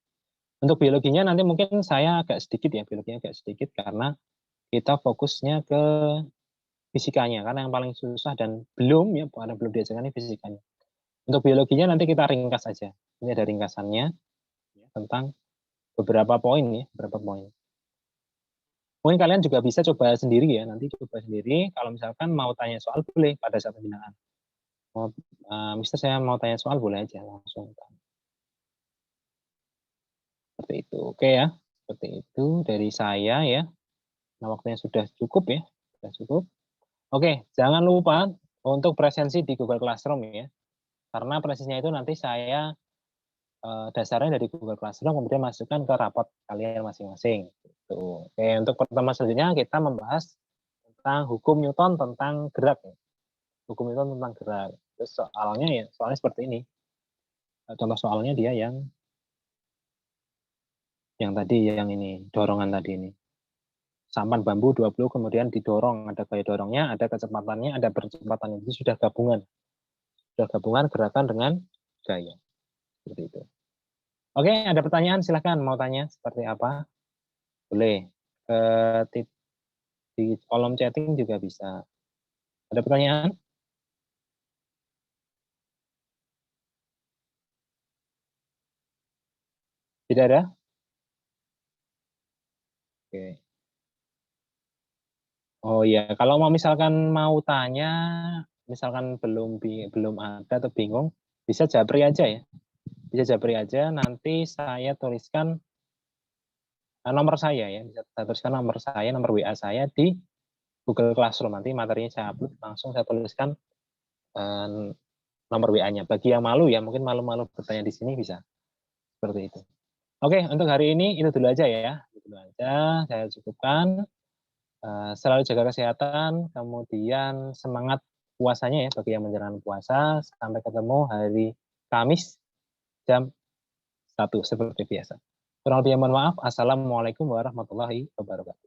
Untuk biologinya nanti mungkin saya agak sedikit ya, biologinya agak sedikit karena kita fokusnya ke fisikanya, karena yang paling susah dan belum diajarkan ini fisikanya. Untuk biologinya nanti kita ringkas saja. Ini ada ringkasannya ya, tentang beberapa poin ya, beberapa poin. Mungkin kalian juga bisa coba sendiri ya, nanti coba sendiri. Kalau misalkan mau tanya soal boleh pada saat pembinaan. Mister saya mau tanya soal boleh aja langsung. Seperti itu. Oke ya. Seperti itu dari saya ya. Nah, waktunya sudah cukup ya. Sudah cukup. Oke, jangan lupa untuk presensi di Google Classroom ya. Karena presisinya itu nanti saya dasarnya dari Google Classroom kemudian masukkan ke rapot kalian masing-masing. Gitu. Oke, untuk pertemuan selanjutnya kita membahas tentang hukum Newton tentang gerak. Ya. Hukum Newton tentang gerak. Terus soalnya ya, soalnya seperti ini. Contoh soalnya dia yang tadi, yang ini, dorongan tadi ini. Sampan bambu 20 kemudian didorong, ada gaya dorongnya, ada kecepatannya, ada percepatannya. Itu sudah gabungan. Sudah gabungan gerakan dengan gaya. Seperti itu. Oke, ada pertanyaan silahkan mau tanya seperti apa? Boleh. Di kolom chatting juga bisa. Ada pertanyaan? Tidak ada? Oke. Oh ya, kalau misalkan mau tanya, misalkan belum ada atau bingung, bisa japri aja ya. Bisa japri aja, nanti saya tuliskan nomor saya ya. Bisa saya tuliskan nomor saya, nomor WA saya di Google Classroom. Nanti materinya saya upload, langsung saya tuliskan nomor WA-nya. Bagi yang malu ya, mungkin malu-malu bertanya di sini bisa. Seperti itu. Oke, untuk hari ini itu dulu aja ya. Itu dulu aja, saya cukupkan. Selalu jaga kesehatan, kemudian semangat puasanya ya bagi yang menjalankan puasa. Sampai ketemu hari Kamis jam 1 seperti biasa. Kurang lebih mohon maaf. Assalamualaikum warahmatullahi wabarakatuh.